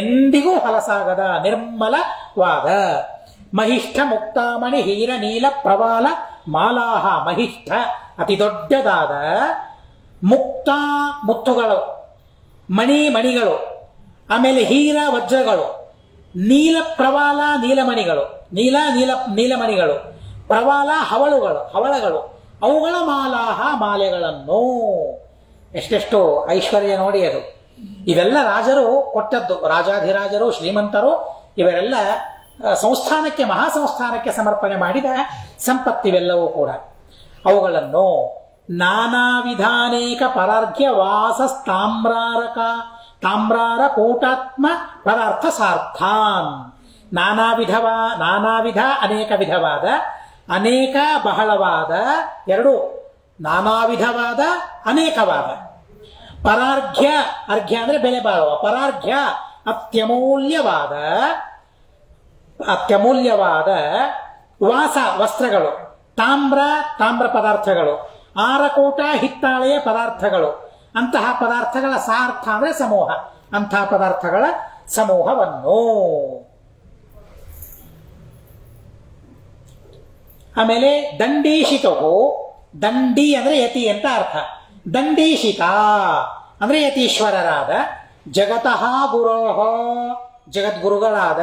ಎಂದಿಗೂ ಹೊಲಸಾಗದ ನಿರ್ಮಲವಾದ, ಮಹಿಷ್ಠ ಮುಕ್ತಾಮಣಿ ಹೀರ ನೀಲ ಪ್ರವಾಲ ಮಾಲಾಹ. ಮಹಿಷ್ಠ ಅತಿ ದೊಡ್ಡದಾದ, ಮುಕ್ತ ಮುತ್ತುಗಳು, ಮಣಿಗಳು, ಆಮೇಲೆ ಹೀರ ವಜ್ರಗಳು, ನೀಲ ಪ್ರವಾಲ ನೀಲಮಣಿಗಳು, ನೀಲಮಣಿಗಳು, ಪ್ರವಾಲ ಹವಳಗಳು, ಅವುಗಳ ಮಾಲಾಹ ಮಾಲೆಗಳನ್ನು. ಎಷ್ಟೆಷ್ಟು ಐಶ್ವರ್ಯ ನೋಡಿ ಅದು. ಇವೆಲ್ಲ ರಾಜರು ಕೊಟ್ಟದ್ದು, ರಾಜಾಧಿರಾಜರು, ಶ್ರೀಮಂತರು ಇವರೆಲ್ಲ ಸಂಸ್ಥಾನಕ್ಕೆ, ಮಹಾಸಂಸ್ಥಾನಕ್ಕೆ ಸಮರ್ಪಣೆ ಮಾಡಿದ ಸಂಪತ್ತಿವೆಲ್ಲವೂ ಕೂಡ. ಅವುಗಳನ್ನು ನಾನಾ ವಿಧಾನೇಕ ಪರಾರ್ಘ್ಯ ತಾಮ್ರಾರ ಕೂಟಾತ್ಮ ಪದಾರ್ಥ ಸಾರ್ಥಾನ್, ನಾನಾ ವಿಧ ಅನೇಕ ವಿಧವಾದ, ಅನೇಕ ಬಹಳವಾದ, ಎರಡು ನಾನಾ ವಿಧವಾದ ಅನೇಕವಾದ, ಪರಾರ್ಘ್ಯ, ಅರ್ಘ್ಯ ಅಂದ್ರೆ ಬೆಲೆ ಬಾಳುವ, ಪರಾರ್ಘ್ಯ ಅತ್ಯಮೂಲ್ಯವಾದ ವಸ್ತ್ರಗಳು, ತಾಮ್ರ ಪದಾರ್ಥಗಳು, ಆರಕೂಟ ಹಿತ್ತಾಳೆಯ ಪದಾರ್ಥಗಳು, ಅಂತಹ ಪದಾರ್ಥಗಳ ಸಾರ್ಥ ಅಂದ್ರೆ ಸಮೂಹ, ಅಂತಹ ಪದಾರ್ಥಗಳ ಸಮೂಹವನ್ನು. ಆಮೇಲೆ ದಂಡೀಶಿತವು, ದಂಡಿ ಅಂದ್ರೆ ಯತಿ ಅಂತ ಅರ್ಥ, ದಂಡೀಶಿತ ಅಂದ್ರೆ ಯತೀಶ್ವರರಾದ, ಜಗತಃ ಗುರೋಹ ಜಗದ್ಗುರುಗಳಾದ.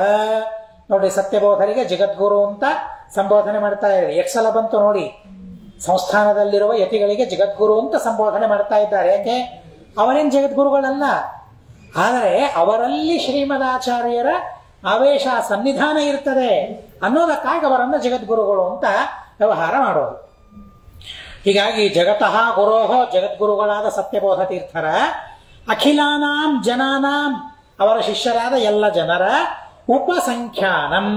ನೋಡಿ, ಸತ್ಯಬೋಧರಿಗೆ ಜಗದ್ಗುರು ಅಂತ ಸಂಬೋಧನೆ ಮಾಡ್ತಾ ಇದ್ದಾರೆ. ಎಷ್ಟು ಸಲ ಬಂತು ನೋಡಿ, ಸಂಸ್ಥಾನದಲ್ಲಿರುವ ಯತಿಗಳಿಗೆ ಜಗದ್ಗುರು ಅಂತ ಸಂಬೋಧನೆ ಮಾಡ್ತಾ ಇದ್ದಾರೆ. ಯಾಕೆ? ಅವರೇನು ಜಗದ್ಗುರುಗಳಲ್ಲ, ಆದರೆ ಅವರಲ್ಲಿ ಶ್ರೀಮದಾಚಾರ್ಯರ ಆವೇಶ ಸನ್ನಿಧಾನ ಇರ್ತದೆ ಅನ್ನೋದಕ್ಕಾಗಿ ಅವರನ್ನು ಜಗದ್ಗುರುಗಳು ಅಂತ ವ್ಯವಹಾರ ಮಾಡೋದು. ಹೀಗಾಗಿ ಜಗತಃ ಗುರೋಹ ಜಗದ್ಗುರುಗಳಾದ ಸತ್ಯಬೋಧ ತೀರ್ಥರ, ಅಖಿಲಾನಾಂ ಜನಾನಾಂ ಅವರ ಶಿಷ್ಯರಾದ ಎಲ್ಲ ಜನರ, ಉಪಸಂಖ್ಯಾನಂ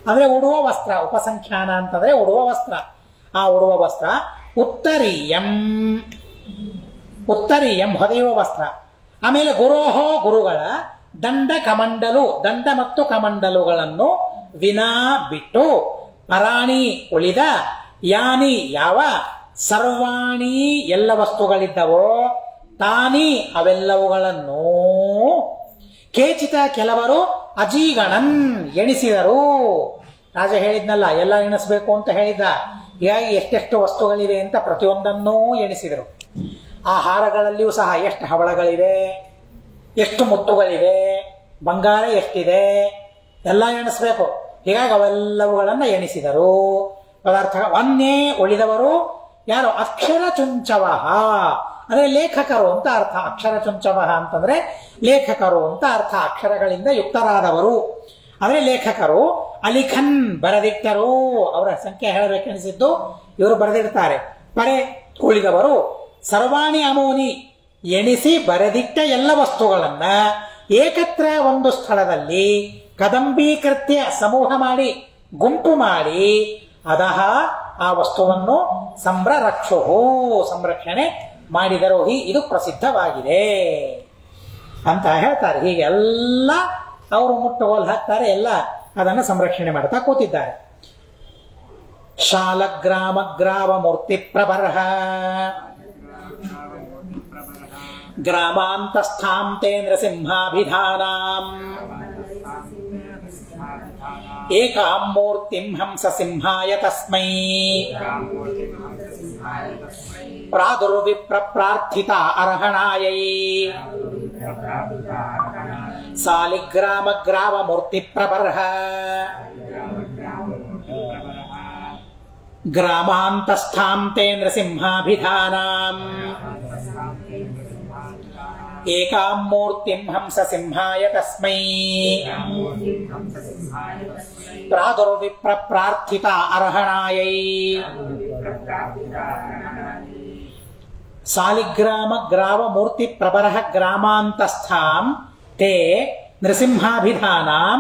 ಅಂದ್ರೆ ಉಡುವ ವಸ್ತ್ರ, ಉಪಸಂಖ್ಯಾನ ಅಂತಂದ್ರೆ ಉಡುವ ವಸ್ತ್ರ, ಆ ಉಡುವ ವಸ್ತ್ರ, ಉತ್ತರೀಯಂ ಹೊದೆಯುವ ವಸ್ತ್ರ. ಆಮೇಲೆ ಗುರೋಹ ಗುರುಗಳ ದಂಡ ಕಮಂಡಲು, ದಂಡ ಮತ್ತು ಕಮಂಡಲುಗಳನ್ನು ವಿನಾ ಬಿಟ್ಟು, ಪರಾಣಿ ಉಳಿದ, ಯಾನಿ ಯಾವ, ಸರ್ವಾಣಿ ಎಲ್ಲ ವಸ್ತುಗಳಿದ್ದವೋ, ತಾನಿ ಅವೆಲ್ಲವುಗಳನ್ನು, ಕೇಚಿತ ಕೆಲವರು ಅಜೀಗಣನ್ ಎಣಿಸಿದರು. ರಾಜ ಹೇಳಿದ್ನಲ್ಲ ಎಲ್ಲ ಎಣಿಸ್ಬೇಕು ಅಂತ ಹೇಳಿದ್ದ. ಹೀಗಾಗಿ ಎಷ್ಟೆಷ್ಟು ವಸ್ತುಗಳಿವೆ ಅಂತ ಪ್ರತಿಯೊಂದನ್ನೂ ಎಣಿಸಿದರು. ಆ ಹಾರಗಳಲ್ಲಿಯೂ ಸಹ ಎಷ್ಟು ಹವಳಗಳಿವೆ, ಎಷ್ಟು ಮುತ್ತುಗಳಿವೆ, ಬಂಗಾರ ಎಷ್ಟಿದೆ ಎಲ್ಲ ಎಣಿಸ್ಬೇಕು. ಹೀಗಾಗಿ ಅವೆಲ್ಲವುಗಳನ್ನು ಎಣಿಸಿದರು. ಪದಾರ್ಥ ವನ್ಯೇ ಉಳಿದವರು ಯಾರು? ಅಕ್ಷರ ಚುಂಚವಹ ಅಂದ್ರೆ ಲೇಖಕರು ಅಂತ ಅರ್ಥ. ಅಕ್ಷರ ಚುಂಚವಹ ಅಂತಂದ್ರೆ ಲೇಖಕರು ಅಂತ ಅರ್ಥ. ಅಕ್ಷರಗಳಿಂದ ಯುಕ್ತರಾದವರು ಅಂದ್ರೆ ಲೇಖಕರು. ಅಲಿಖನ್ ಬರೆದಿಟ್ಟರು, ಅವರ ಸಂಖ್ಯೆ ಹೇಳಬೇಕೆನಿಸಿದ್ದು ಇವರು ಬರೆದಿರ್ತಾರೆ. ಪರೆ ಉಳಿದವರು ಸರ್ವಾಣಿ ಅಮೋನಿ ಎಣಿಸಿ ಬರೆದಿಟ್ಟ ಎಲ್ಲ ವಸ್ತುಗಳನ್ನ ಏಕತ್ರ ಒಂದು ಸ್ಥಳದಲ್ಲಿ ಕದಂಬೀಕೃತ್ಯ ಸಮೂಹ ಮಾಡಿ, ಗುಂಪು ಮಾಡಿ, ಅದಹ ಆ ವಸ್ತುವನ್ನು ಸಂರಕ್ಷಣೆ ಮಾಡಿದರು. ಇದು ಪ್ರಸಿದ್ಧವಾಗಿದೆ ಅಂತ ಹೇಳ್ತಾರೆ. ಹೀಗೆ ಎಲ್ಲ ಅವರು ಮುಟ್ಟುಗೋಲು ಹಾಕ್ತಾರೆ, ಎಲ್ಲ ಅದನ್ನು ಸಂರಕ್ಷಣೆ ಮಾಡ್ತಾ ಕೂತಿದ್ದಾರೆ. ಶಾಲಗ್ರಾಮ ಗ್ರಾಮ ಮೂರ್ತಿ ಪ್ರಬರ್ಹ ಗ್ರಾಮಾಂತಸ್ಥಾಂ ತೇ ನೃಸಿಂಹಾಭಿಧಾನಾಂ ಏಕಾಂ ಮೂರ್ತಿಂ ಹಂಸ ಸಿಂಹಾಯ ತಸ್ಮೈ ಪ್ರಾದುರ್ವಿಪ್ರ ಪ್ರಾರ್ಥಿತ ಅರ್ಹಣಾಯೈ ಸಾಲಿಗ್ರಾಮ ಗ್ರಾಮ ಮೂರ್ತಿ ಪ್ರಬರ್ಹ ಗ್ರಾಮಾಂತಸ್ಥಾಂ ತೇ ನೃಸಿಂಹಾಭಿಧಾನಾಂ ಏಕಾಂ ಮೂರ್ತಿಂ ಹಂಸ ಸಿಂಹಾಯ ತಸ್ಮೈ ಪ್ರಾದುರ್ವಿಪ್ರ ಪ್ರಾರ್ಥಿತ ಅರ್ಹಣಾಯೈ ಸಾಲಿಗ್ರಾಮ ಗ್ರಾಮ ಮೂರ್ತಿ ಪ್ರಬರಹ ಗ್ರಾಮಾಂತಸ್ಥಾಂ ತೇ ನೃಸಿಂಹಾಭಿಧಾನಾಂ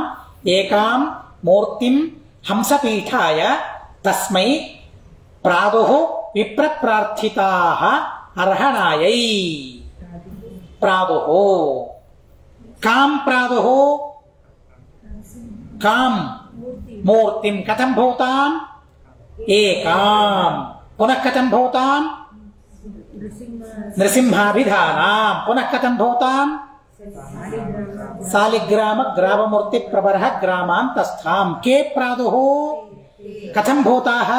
ಏಕಾಂ ಮೂರ್ತಿಂ ಹಂಸಪೀಠಾಯ ತಸ್ಮೈ ಪ್ರಾದುಃ ವಿಪ್ರ ಪ್ರಾರ್ಥಿತಾಃ ಅರ್ಹಣಾಯೈ. ಪ್ರಾದುಃ ಕಾಂ ಪ್ರಾದುಃ ಕಾಂ ಮೂರ್ತಿಂ ಕಥಂ ಭೂತಾಂ ಏಕಾಂ ಪುನಃ ಕಥಂ ಭೂತಾಂ ನೃಸಿಂಹಾಭಿಧಾನಾಂ ಪುನಃ ಕಥಂ ಭೂತಾಂ ಸಾಲಿಗ್ರಾಮ ಗ್ರಾಮಮೂರ್ತಿ ಪ್ರಬರಹ ಗ್ರಾಮಾಂತಸ್ಥಾಂ ಕೆ ಪ್ರಾದುಃ ಕಥಂ ಭೂತಾಃ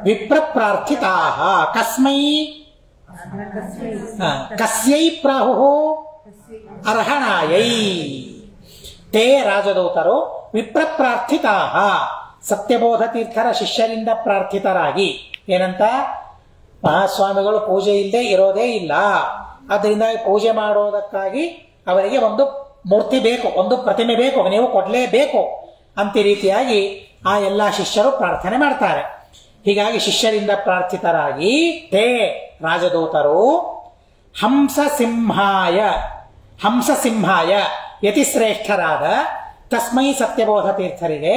ವಿಪ್ರ ಪ್ರಾರ್ಥಿತಾಃ ಕಸ್ಮೈ ಕಸ್ಯೈ ಪ್ರಾಹುಃ ಅರ್ಹಣಾಯೈ. ತೇ ರಾಜದೂತರು ವಿಪ್ರ ಪ್ರಾರ್ಥಿತಾಃ ಸತ್ಯಬೋಧ ತೀರ್ಥರ ಶಿಷ್ಯರಿಂದ ಪ್ರಾರ್ಥಿತರಾಗಿ ಏನಂತ ಮಹಾಸ್ವಾಮಿಗಳು ಪೂಜೆ ಇಲ್ಲದೆ ಇರೋದೇ ಇಲ್ಲ. ಅದರಿಂದ ಪೂಜೆ ಮಾಡೋದಕ್ಕಾಗಿ ಅವರಿಗೆ ಒಂದು ಮೂರ್ತಿ ಬೇಕು, ಒಂದು ಪ್ರತಿಮೆ ಬೇಕು, ನೀವು ಕೊಡಲೇಬೇಕು ಅಂತ ರೀತಿಯಾಗಿ ಆ ಎಲ್ಲ ಶಿಷ್ಯರು ಪ್ರಾರ್ಥನೆ ಮಾಡ್ತಾರೆ. ಹೀಗಾಗಿ ಶಿಷ್ಯರಿಂದ ಪ್ರಾರ್ಥಿತರಾಗಿ ತೇ ರಾಜದೂತರು ಹಂಸಸಿಂಹಾಯ ಯತಿಶ್ರೇಷ್ಠರಾದ ತಸ್ಮೈ ಸತ್ಯಬೋಧ ತೀರ್ಥರಿಗೆ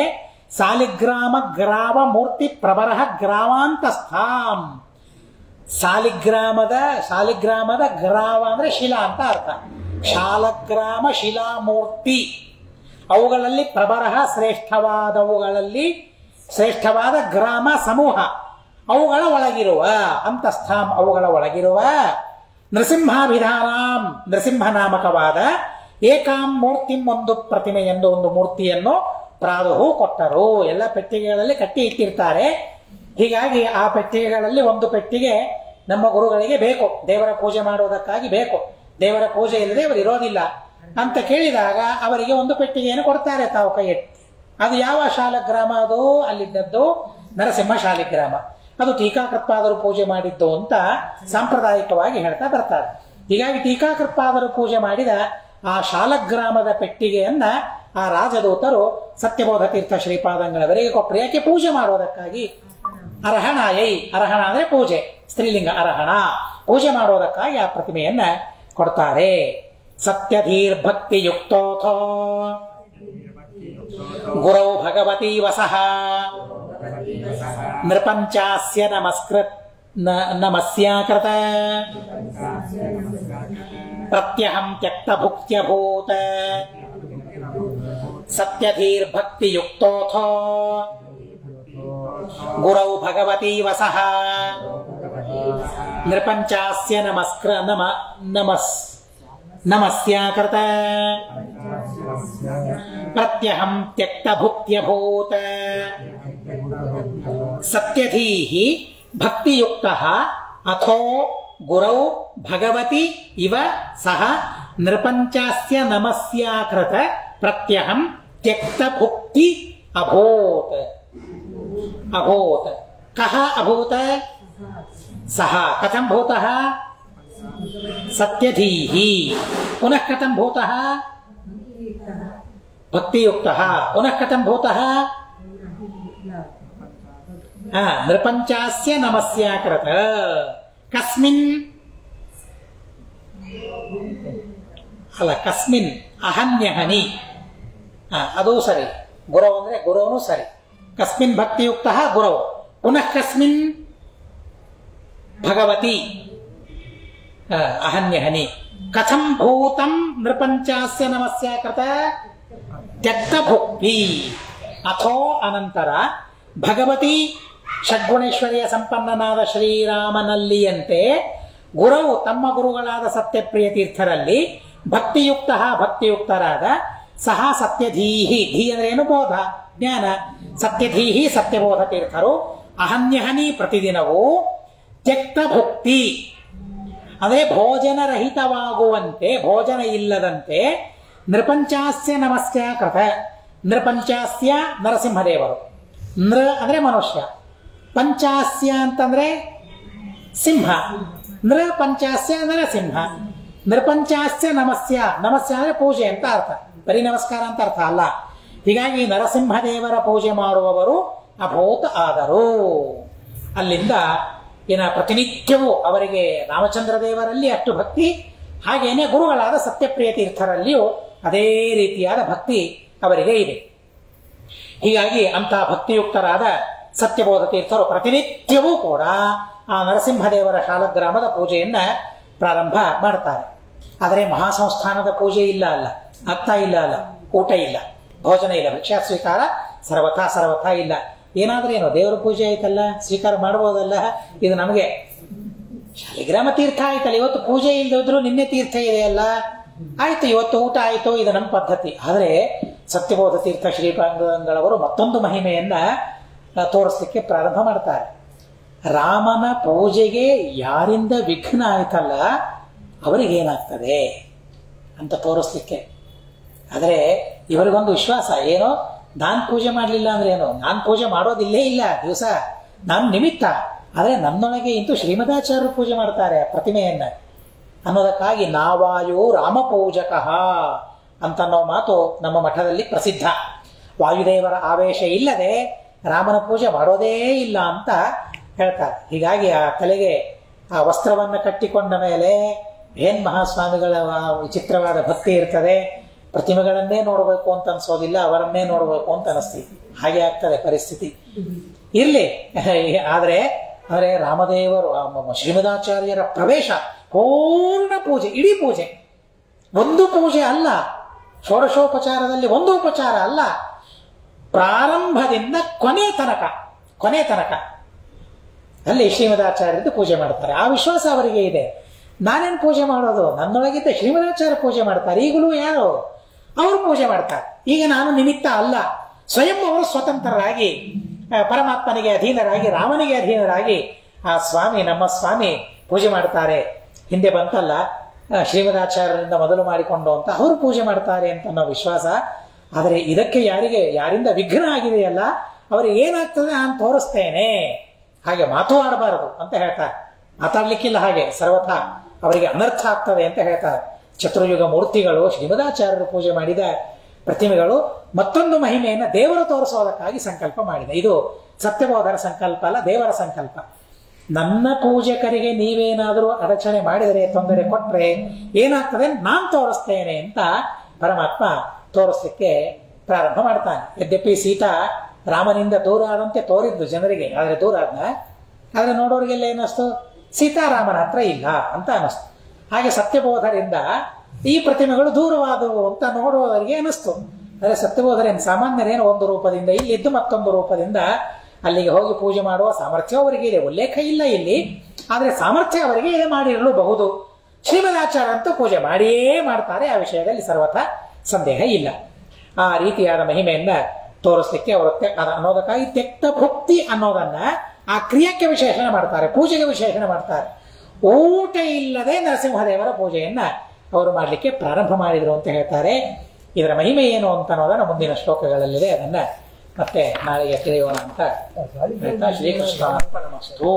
ಸಾಲಿಗ್ರಾಮ ಗ್ರಾಮ ಮೂರ್ತಿ ಪ್ರಬರಹ ಗ್ರಾಮಾಂತಸ್ಥಾಂ. ಸಾಲಿಗ್ರಾಮದ ಗ್ರಾಮ ಅಂದ್ರೆ ಶಿಲಾ ಅಂತ ಅರ್ಥ. ಶಾಲಗ್ರಾಮ ಶಿಲಾಮೂರ್ತಿ, ಅವುಗಳಲ್ಲಿ ಪ್ರಬರಹ ಶ್ರೇಷ್ಠವಾದವುಗಳಲ್ಲಿ ಶ್ರೇಷ್ಠವಾದ ಗ್ರಾಮ ಸಮೂಹ, ಅವುಗಳ ಒಳಗಿರುವ ಅಂತಸ್ಥಾಂ, ಅವುಗಳ ಒಳಗಿರುವ ನೃಸಿಂಹಾಭಿಧಾನಾಂ, ನೃಸಿಂಹನಾಮಕವಾದ ಏಕಾಂ ಮೂರ್ತಿಂ, ಒಂದು ಪ್ರತಿಮೆಯೆಂದು ಒಂದು ಮೂರ್ತಿಯನ್ನು ಪ್ರಾದುಹು ಕೊಟ್ಟರು. ಎಲ್ಲ ಪೆಟ್ಟಿಗೆಗಳಲ್ಲಿ ಕಟ್ಟಿ ಇಟ್ಟಿರ್ತಾರೆ. ಹೀಗಾಗಿ ಆ ಪೆಟ್ಟಿಗೆಗಳಲ್ಲಿ ಒಂದು ಪೆಟ್ಟಿಗೆ ನಮ್ಮ ಗುರುಗಳಿಗೆ ಬೇಕು, ದೇವರ ಪೂಜೆ ಮಾಡೋದಕ್ಕಾಗಿ ಬೇಕು. ದೇವರ ಪೂಜೆ ಇಲ್ಲದೆ ಅವರು ಇರೋದಿಲ್ಲ ಅಂತ ಕೇಳಿದಾಗ ಅವರಿಗೆ ಒಂದು ಪೆಟ್ಟಿಗೆಯನ್ನು ಕೊಡ್ತಾರೆ ತಾವು ಕೈ ಎತ್ತಿ. ಅದು ಯಾವ ಶಾಲಗ್ರಾಮ? ಅದು ಅಲ್ಲಿದ್ದದ್ದು ನರಸಿಂಹ ಶಾಲಿಗ್ರಾಮ. ಅದು ಟೀಕಾಕೃತ್ಪಾದರು ಪೂಜೆ ಮಾಡಿದ್ದು ಅಂತ ಸಾಂಪ್ರದಾಯಿಕವಾಗಿ ಹೇಳ್ತಾ ಬರ್ತಾರೆ. ಹೀಗಾಗಿ ಟೀಕಾಕೃತ್ಪಾದರು ಪೂಜೆ ಮಾಡಿದ ಆ ಶಾಲಗ್ರಾಮದ ಪೆಟ್ಟಿಗೆಯನ್ನ ಆ ರಾಜದೂತರು ಸತ್ಯಬೋಧ ತೀರ್ಥ ಶ್ರೀಪಾದಂಗಳವರಿಗೆ ಕೊಟ್ಟರು. ಯಾಕೆ? ಪೂಜೆ ಮಾಡೋದಕ್ಕಾಗಿ. ಅರ್ಹಣಾಯೈ, ಅರ್ಹಣ ಅಂದ್ರೆ ಪೂಜೆ, ಸ್ತ್ರೀಲಿಂಗ ಅರ್ಹಣ, ಪೂಜೆ ಮಾಡೋದಕ್ಕಾಗಿ ಆ ಪ್ರತಿಮೆಯನ್ನ ಕೊಡ್ತಾರೆ. ಸತ್ಯಧೀರ್ ಭಕ್ತಿ ಯುಕ್ತೋಥೋ ಗುರೌ ಭಗವತಿ ವಸಃ ನೃಪಂಚಾಸ್ಯ ನಮಸ್ಯಾಕೃತ ಪ್ರತ್ಯಹಂ ತ್ಯಕ್ತ ಭುಕ್ತ್ಯಭೂತ. ಸತ್ಯಧೀರ್ ಭಕ್ತಿ ಯುಕ್ತೋಥೋ ಗುರೌ ಭಗವತಿ ವಸಃ ನೃಪಂಚಾಸ್ಯ ನಮಸ್ಯಾಕೃತ ಪ್ರತ್ಯಹಂ ತ್ಯಕ್ತ ಭುಕ್ತ್ಯಭೂತ. ಸತ್ಯಧೀಃ ಭಕ್ತಿಯುಕ್ತಃ ಅಥೋ ಗುರೌ ಭಗವತಿ ಇವ ಸಹ ನೃಪಂಚಾಸ್ಯ ನಮಸ್ಯಾಕೃತ ಪ್ರತ್ಯಹಂ ತ್ಯಕ್ತ ಭುಕ್ತಿ ಅಭೂತ್. ಅಭೂತ್ ಕಃ ಅಭೂತ? ಸಹ. ಕಥಂ ಭೂತಃ? ಸತ್ಯಧೀಃ. ಪುನಃ ಕಥಂ ಭೂತಃ? ಭಕ್ತಿಯುಕ್ತಃ. ಪುನಃ ಕಥಂ ಭೂತಃ? ನೃಪಂಚಾಸ್ಯ ನಮಸ್ಯಾಕೃತ. ಕಸ್ಮಿನ್ ಅಲ್ಲ, ಕಸ್ಮಿನ್ ಅಹನ್ಯಹನಿ, ಅದು ಸರಿ. ಗುರವ್ ಅಂದ್ರೆ ಗುರವನು ಸರಿ. ಕಸ್ಮಿನ್ ಭಕ್ತಿಯುಕ್ತಃ ಗುರವ್. ಪುನಃ ಕಸ್ಮಿನ್ ಭಗವತಿ ಅಹನ್ಯಹನಿ. ಕಥಂ ಭೂತಂ ನೃಪಂಚಾಸ್ಯ ನಮಸ್ಯಾಕೃತ ತ್ಯಕ್ತ ಭುಕ್ತಿ. ಅಥೋ ಅನಂತರ ಭಗವತಿ ಷಡ್ಗುಣೇಶ್ವರಿಯ ಸಂಪನ್ನನಾದ ಶ್ರೀರಾಮನಲ್ಲಿಯಂತೆ ಗುರವು ತಮ್ಮ ಗುರುಗಳಾದ ಸತ್ಯಪ್ರಿಯ ತೀರ್ಥರಲ್ಲಿ ಭಕ್ತಿಯುಕ್ತ ಭಕ್ತಿಯುಕ್ತರಾದ ಸಹ ಸತ್ಯಧೀಹಿ. ಧೀ ಅಂದ್ರೆ ಏನು? ಬೋಧ, ಜ್ಞಾನ. ಸತ್ಯಧೀಹಿ ಸತ್ಯಬೋಧ ತೀರ್ಥರು ಅಹನ್ಯಹನಿ ಪ್ರತಿದಿನವೂ ತ್ಯಕ್ತ ಭುಕ್ತಿ ಅಂದ್ರೆ ಭೋಜನರಹಿತವಾಗುವಂತೆ, ಭೋಜನ ಇಲ್ಲದಂತೆ ನೃಪಂಚಾಸ್ಯ ನಮಸ್ಯಾಕೃತ. ನೃಪಂಚಾಸ್ಯ ನರಸಿಂಹದೇವರು, ನೃ ಅಂದ್ರೆ ಮನುಷ್ಯ, ಪಂಚಾಸ್ಯ ಅಂತಂದ್ರೆ ಸಿಂಹ, ನೃಪಂಚಾಸ್ಯ ನರಸಿಂಹ. ನೃಪಂಚಾಸ್ಯ ನಮಸ್ಯ, ನಮಸ್ಯ ಅಂದ್ರೆ ಪೂಜೆ ಅಂತ ಅರ್ಥ, ಬರೀ ನಮಸ್ಕಾರ ಅಂತ ಅರ್ಥ ಅಲ್ಲ. ಹೀಗಾಗಿ ನರಸಿಂಹದೇವರ ಪೂಜೆ ಮಾಡುವವರು ಅಭೂತ ಆದರು. ಅಲ್ಲಿಂದ ಪ್ರತಿನಿತ್ಯವೂ ಅವರಿಗೆ ರಾಮಚಂದ್ರ ದೇವರಲ್ಲಿ ಅಷ್ಟು ಭಕ್ತಿ, ಹಾಗೇನೆ ಗುರುಗಳಾದ ಸತ್ಯಪ್ರಿಯ ತೀರ್ಥರಲ್ಲಿಯೂ ಅದೇ ರೀತಿಯಾದ ಭಕ್ತಿ ಅವರಿಗೆ ಇದೆ. ಹೀಗಾಗಿ ಅಂತಹ ಭಕ್ತಿಯುಕ್ತರಾದ ಸತ್ಯಬೋಧ ತೀರ್ಥರು ಪ್ರತಿನಿತ್ಯವೂ ಕೂಡ ಆ ನರಸಿಂಹದೇವರ ಶಾಲಗ್ರಾಮದ ಪೂಜೆಯನ್ನ ಪ್ರಾರಂಭ ಮಾಡ್ತಾರೆ. ಆದರೆ ಮಹಾಸಂಸ್ಥಾನದ ಪೂಜೆ ಇಲ್ಲ ಅಲ್ಲ, ಅತ್ತ ಇಲ್ಲ ಅಲ್ಲ, ಊಟ ಇಲ್ಲ, ಭೋಜನ ಇಲ್ಲ, ಭಿಕ್ಷಾ ಸ್ವೀಕಾರ ಸರ್ವಥಾ ಇಲ್ಲ. ಏನಾದ್ರೇನು ದೇವರ ಪೂಜೆ ಆಯ್ತಲ್ಲ, ಸ್ವೀಕಾರ ಮಾಡಬಹುದಲ್ಲ. ಇದು ನಮಗೆ ಶಾಲಿಗ್ರಾಮ ತೀರ್ಥ ಆಯ್ತಲ್ಲ, ಇವತ್ತು ಪೂಜೆ ಇಲ್ಲದಿದ್ರು ನಿನ್ನೆ ತೀರ್ಥ ಇದೆಯಲ್ಲ, ಆಯ್ತು ಇವತ್ತು ಊಟ ಆಯ್ತು, ಇದು ನಮ್ಮ ಪದ್ಧತಿ. ಆದರೆ ಸತ್ಯಬೋಧ ತೀರ್ಥ ಶ್ರೀಪಾದಂಗಳವರು ಮತ್ತೊಂದು ಮಹಿಮೆಯನ್ನ ತೋರಿಸ್ಲಿಕ್ಕೆ ಪ್ರಾರಂಭ ಮಾಡ್ತಾರೆ. ರಾಮನ ಪೂಜೆಗೆ ಯಾರಿಂದ ವಿಘ್ನ ಆಯ್ತಲ್ಲ ಅವರಿಗೇನಾಗ್ತದೆ ಅಂತ ತೋರಿಸ್ಲಿಕ್ಕೆ. ಆದರೆ ಇವರಿಗೊಂದು ವಿಶ್ವಾಸ ಏನೋ, ನಾನ್ ಪೂಜೆ ಮಾಡಲಿಲ್ಲ ಅಂದ್ರೆ ಏನು, ನಾನ್ ಪೂಜೆ ಮಾಡೋದಿಲ್ಲೇ ಇಲ್ಲ ದಿವಸ, ನಾನು ನಿಮಿತ್ತ, ಆದರೆ ನನ್ನೊಳಗೆ ಇಂತೂ ಶ್ರೀಮದಾಚಾರ್ಯರು ಪೂಜೆ ಮಾಡ್ತಾರೆ ಆ ಪ್ರತಿಮೆಯನ್ನ ಅನ್ನೋದಕ್ಕಾಗಿ ನಾವಾಯೋ ರಾಮಪೂಜಕ ಅಂತನ್ನೋ ಮಾತು ನಮ್ಮ ಮಠದಲ್ಲಿ ಪ್ರಸಿದ್ಧ. ವಾಯುದೇವರ ಆವೇಶ ಇಲ್ಲದೆ ರಾಮನ ಪೂಜೆ ಮಾಡೋದೇ ಇಲ್ಲ ಅಂತ ಹೇಳ್ತಾರೆ. ಹೀಗಾಗಿ ಆ ತಲೆಗೆ ಆ ವಸ್ತ್ರವನ್ನು ಕಟ್ಟಿಕೊಂಡ ಮೇಲೆ ಏನ್ ಮಹಾಸ್ವಾಮಿಗಳ ವಿಚಿತ್ರವಾದ ಭಕ್ತಿ ಇರ್ತದೆ. ಪ್ರತಿಮೆಗಳನ್ನೇ ನೋಡಬೇಕು ಅಂತ ಅನ್ಸೋದಿಲ್ಲ, ಅವರನ್ನೇ ನೋಡಬೇಕು ಅಂತ ಅನಿಸ್ತೀವಿ. ಹಾಗೆ ಆಗ್ತದೆ ಪರಿಸ್ಥಿತಿ. ಇರ್ಲಿ, ಆದರೆ ರಾಮದೇವರು ಶ್ರೀಮದಾಚಾರ್ಯರ ಪ್ರವೇಶ ಪೂರ್ಣ ಪೂಜೆ, ಇಡೀ ಪೂಜೆ, ಒಂದು ಪೂಜೆ ಅಲ್ಲ, ಷೋಡಶೋಪಚಾರದಲ್ಲಿ ಒಂದು ಉಪಚಾರ ಅಲ್ಲ, ಪ್ರಾರಂಭದಿಂದ ಕೊನೆ ತನಕ ಅಲ್ಲಿ ಶ್ರೀಮದಾಚಾರ್ಯರದ್ದು ಪೂಜೆ ಮಾಡ್ತಾರೆ. ಆ ವಿಶ್ವಾಸ ಅವರಿಗೆ ಇದೆ. ನಾನೇನು ಪೂಜೆ ಮಾಡೋದು, ನನ್ನೊಳಗಿದ್ದ ಶ್ರೀಮದಾಚಾರ್ಯ ಪೂಜೆ ಮಾಡ್ತಾರೆ. ಈಗಲೂ ಯಾರು ಅವರು ಪೂಜೆ ಮಾಡ್ತಾರೆ. ಈಗ ನಾನು ನಿಮಿತ್ತ ಅಲ್ಲ, ಸ್ವಯಂ ಅವರು ಸ್ವತಂತ್ರರಾಗಿ ಪರಮಾತ್ಮನಿಗೆ ಅಧೀನರಾಗಿ, ರಾಮನಿಗೆ ಅಧೀನರಾಗಿ ಆ ಸ್ವಾಮಿ, ನಮ್ಮ ಸ್ವಾಮಿ ಪೂಜೆ ಮಾಡ್ತಾರೆ. ಹಿಂದೆ ಬಂತಲ್ಲ, ಶ್ರೀಮದಾಚಾರ್ಯರಿಂದ ಮೊದಲು ಮಾಡಿಕೊಂಡು ಅಂತ ಅವರು ಪೂಜೆ ಮಾಡ್ತಾರೆ ಅಂತ ಅನ್ನೋ ವಿಶ್ವಾಸ. ಆದರೆ ಇದಕ್ಕೆ ಯಾರಿಂದ ವಿಘ್ನ ಆಗಿದೆಯಲ್ಲ ಅವರಿಗೆ ಏನಾಗ್ತದೆ ನಾನು ತೋರಿಸ್ತೇನೆ, ಹಾಗೆ ಮಾತು ಆಡಬಾರದು ಅಂತ ಹೇಳ್ತಾರೆ. ಮಾತಾಡ್ಲಿಕ್ಕಿಲ್ಲ, ಹಾಗೆ ಸರ್ವಥಾ ಅವರಿಗೆ ಅನರ್ಥ ಆಗ್ತದೆ ಅಂತ ಹೇಳ್ತಾರೆ. ಚತುರ್ಯುಗ ಮೂರ್ತಿಗಳು, ಶ್ರೀಮದಾಚಾರ್ಯರು ಪೂಜೆ ಮಾಡಿದ ಪ್ರತಿಮೆಗಳು ಮತ್ತೊಂದು ಮಹಿಮೆಯನ್ನು ದೇವರು ತೋರಿಸೋದಕ್ಕಾಗಿ ಸಂಕಲ್ಪ ಮಾಡಿದೆ. ಇದು ಸತ್ಯಬೋಧರ ಸಂಕಲ್ಪ ಅಲ್ಲ, ದೇವರ ಸಂಕಲ್ಪ. ನನ್ನ ಪೂಜಕರಿಗೆ ನೀವೇನಾದರೂ ಅಡಚಣೆ ಮಾಡಿದರೆ, ತೊಂದರೆ ಕೊಟ್ಟರೆ ಏನಾಗ್ತದೆ ನಾನು ತೋರಿಸ್ತೇನೆ ಅಂತ ಪರಮಾತ್ಮ ತೋರಿಸ್ಲಿಕ್ಕೆ ಪ್ರಾರಂಭ ಮಾಡ್ತಾನೆ. ಯದ್ಯಪಿ ಸೀತಾ ರಾಮನಿಂದ ದೂರ ಆದಂತೆ ತೋರಿದ್ದು ಜನರಿಗೆ, ಆದರೆ ದೂರ ಆದರೆ ನೋಡೋರಿಗೆಲ್ಲ ಏನಿಸ್ತು, ಸೀತಾರಾಮನ ಹತ್ರ ಇಲ್ಲ ಅಂತ ಅನಿಸ್ತು. ಹಾಗೆ ಸತ್ಯಬೋಧರಿಂದ ಈ ಪ್ರತಿಮೆಗಳು ದೂರವಾದವು ಅಂತ ನೋಡುವವರಿಗೆ ಅನಿಸ್ತು. ಆದರೆ ಸತ್ಯಬೋಧರೇನು ಸಾಮಾನ್ಯರೇನು ಒಂದು ರೂಪದಿಂದ ಇಲ್ಲಿದ್ದು ಮತ್ತೊಂದು ರೂಪದಿಂದ ಅಲ್ಲಿಗೆ ಹೋಗಿ ಪೂಜೆ ಮಾಡುವ ಸಾಮರ್ಥ್ಯ ಅವರಿಗೆ ಇದೆ. ಉಲ್ಲೇಖ ಇಲ್ಲ ಇಲ್ಲಿ, ಆದರೆ ಸಾಮರ್ಥ್ಯ ಅವರಿಗೆ ಇದೆ, ಮಾಡಿರಲೂಬಹುದು. ಶ್ರೀಮದಾಚಾರ್ಯ ಅಂತೂ ಪೂಜೆ ಮಾಡಿಯೇ ಮಾಡ್ತಾರೆ, ಆ ವಿಷಯದಲ್ಲಿ ಸರ್ವಥಾ ಸಂದೇಹ ಇಲ್ಲ. ಆ ರೀತಿಯಾದ ಮಹಿಮೆಯನ್ನ ತೋರಿಸ್ಲಿಕ್ಕೆ ಅವರು ಅನ್ನೋದಕ್ಕಾಗಿ ತ್ಯಕ್ತ ಭಕ್ತಿ ಅನ್ನೋದನ್ನ ಆ ಕ್ರಿಯಕ್ಕೆ ವಿಶೇಷಣ ಮಾಡ್ತಾರೆ, ಪೂಜೆಗೆ ವಿಶೇಷಣ ಮಾಡ್ತಾರೆ. ಊಟ ಇಲ್ಲದೆ ನರಸಿಂಹದೇವರ ಪೂಜೆಯನ್ನ ಅವರು ಮಾಡಲಿಕ್ಕೆ ಪ್ರಾರಂಭ ಮಾಡಿದರು ಅಂತ ಹೇಳ್ತಾರೆ. ಇದರ ಮಹಿಮೆ ಏನು ಅಂತ ಅನ್ನೋದನ್ನ ಮುಂದಿನ ಶ್ಲೋಕಗಳಲ್ಲಿದೆ, ಅದನ್ನ ಮತ್ತೆ ನಾಳೆಗೆ ತಿಳಿಯೋಣ ಅಂತ ಹೇಳ್ತಾ ಶ್ರೀಕೃಷ್ಣ ಅರ್ಪಣಮಸ್ತು.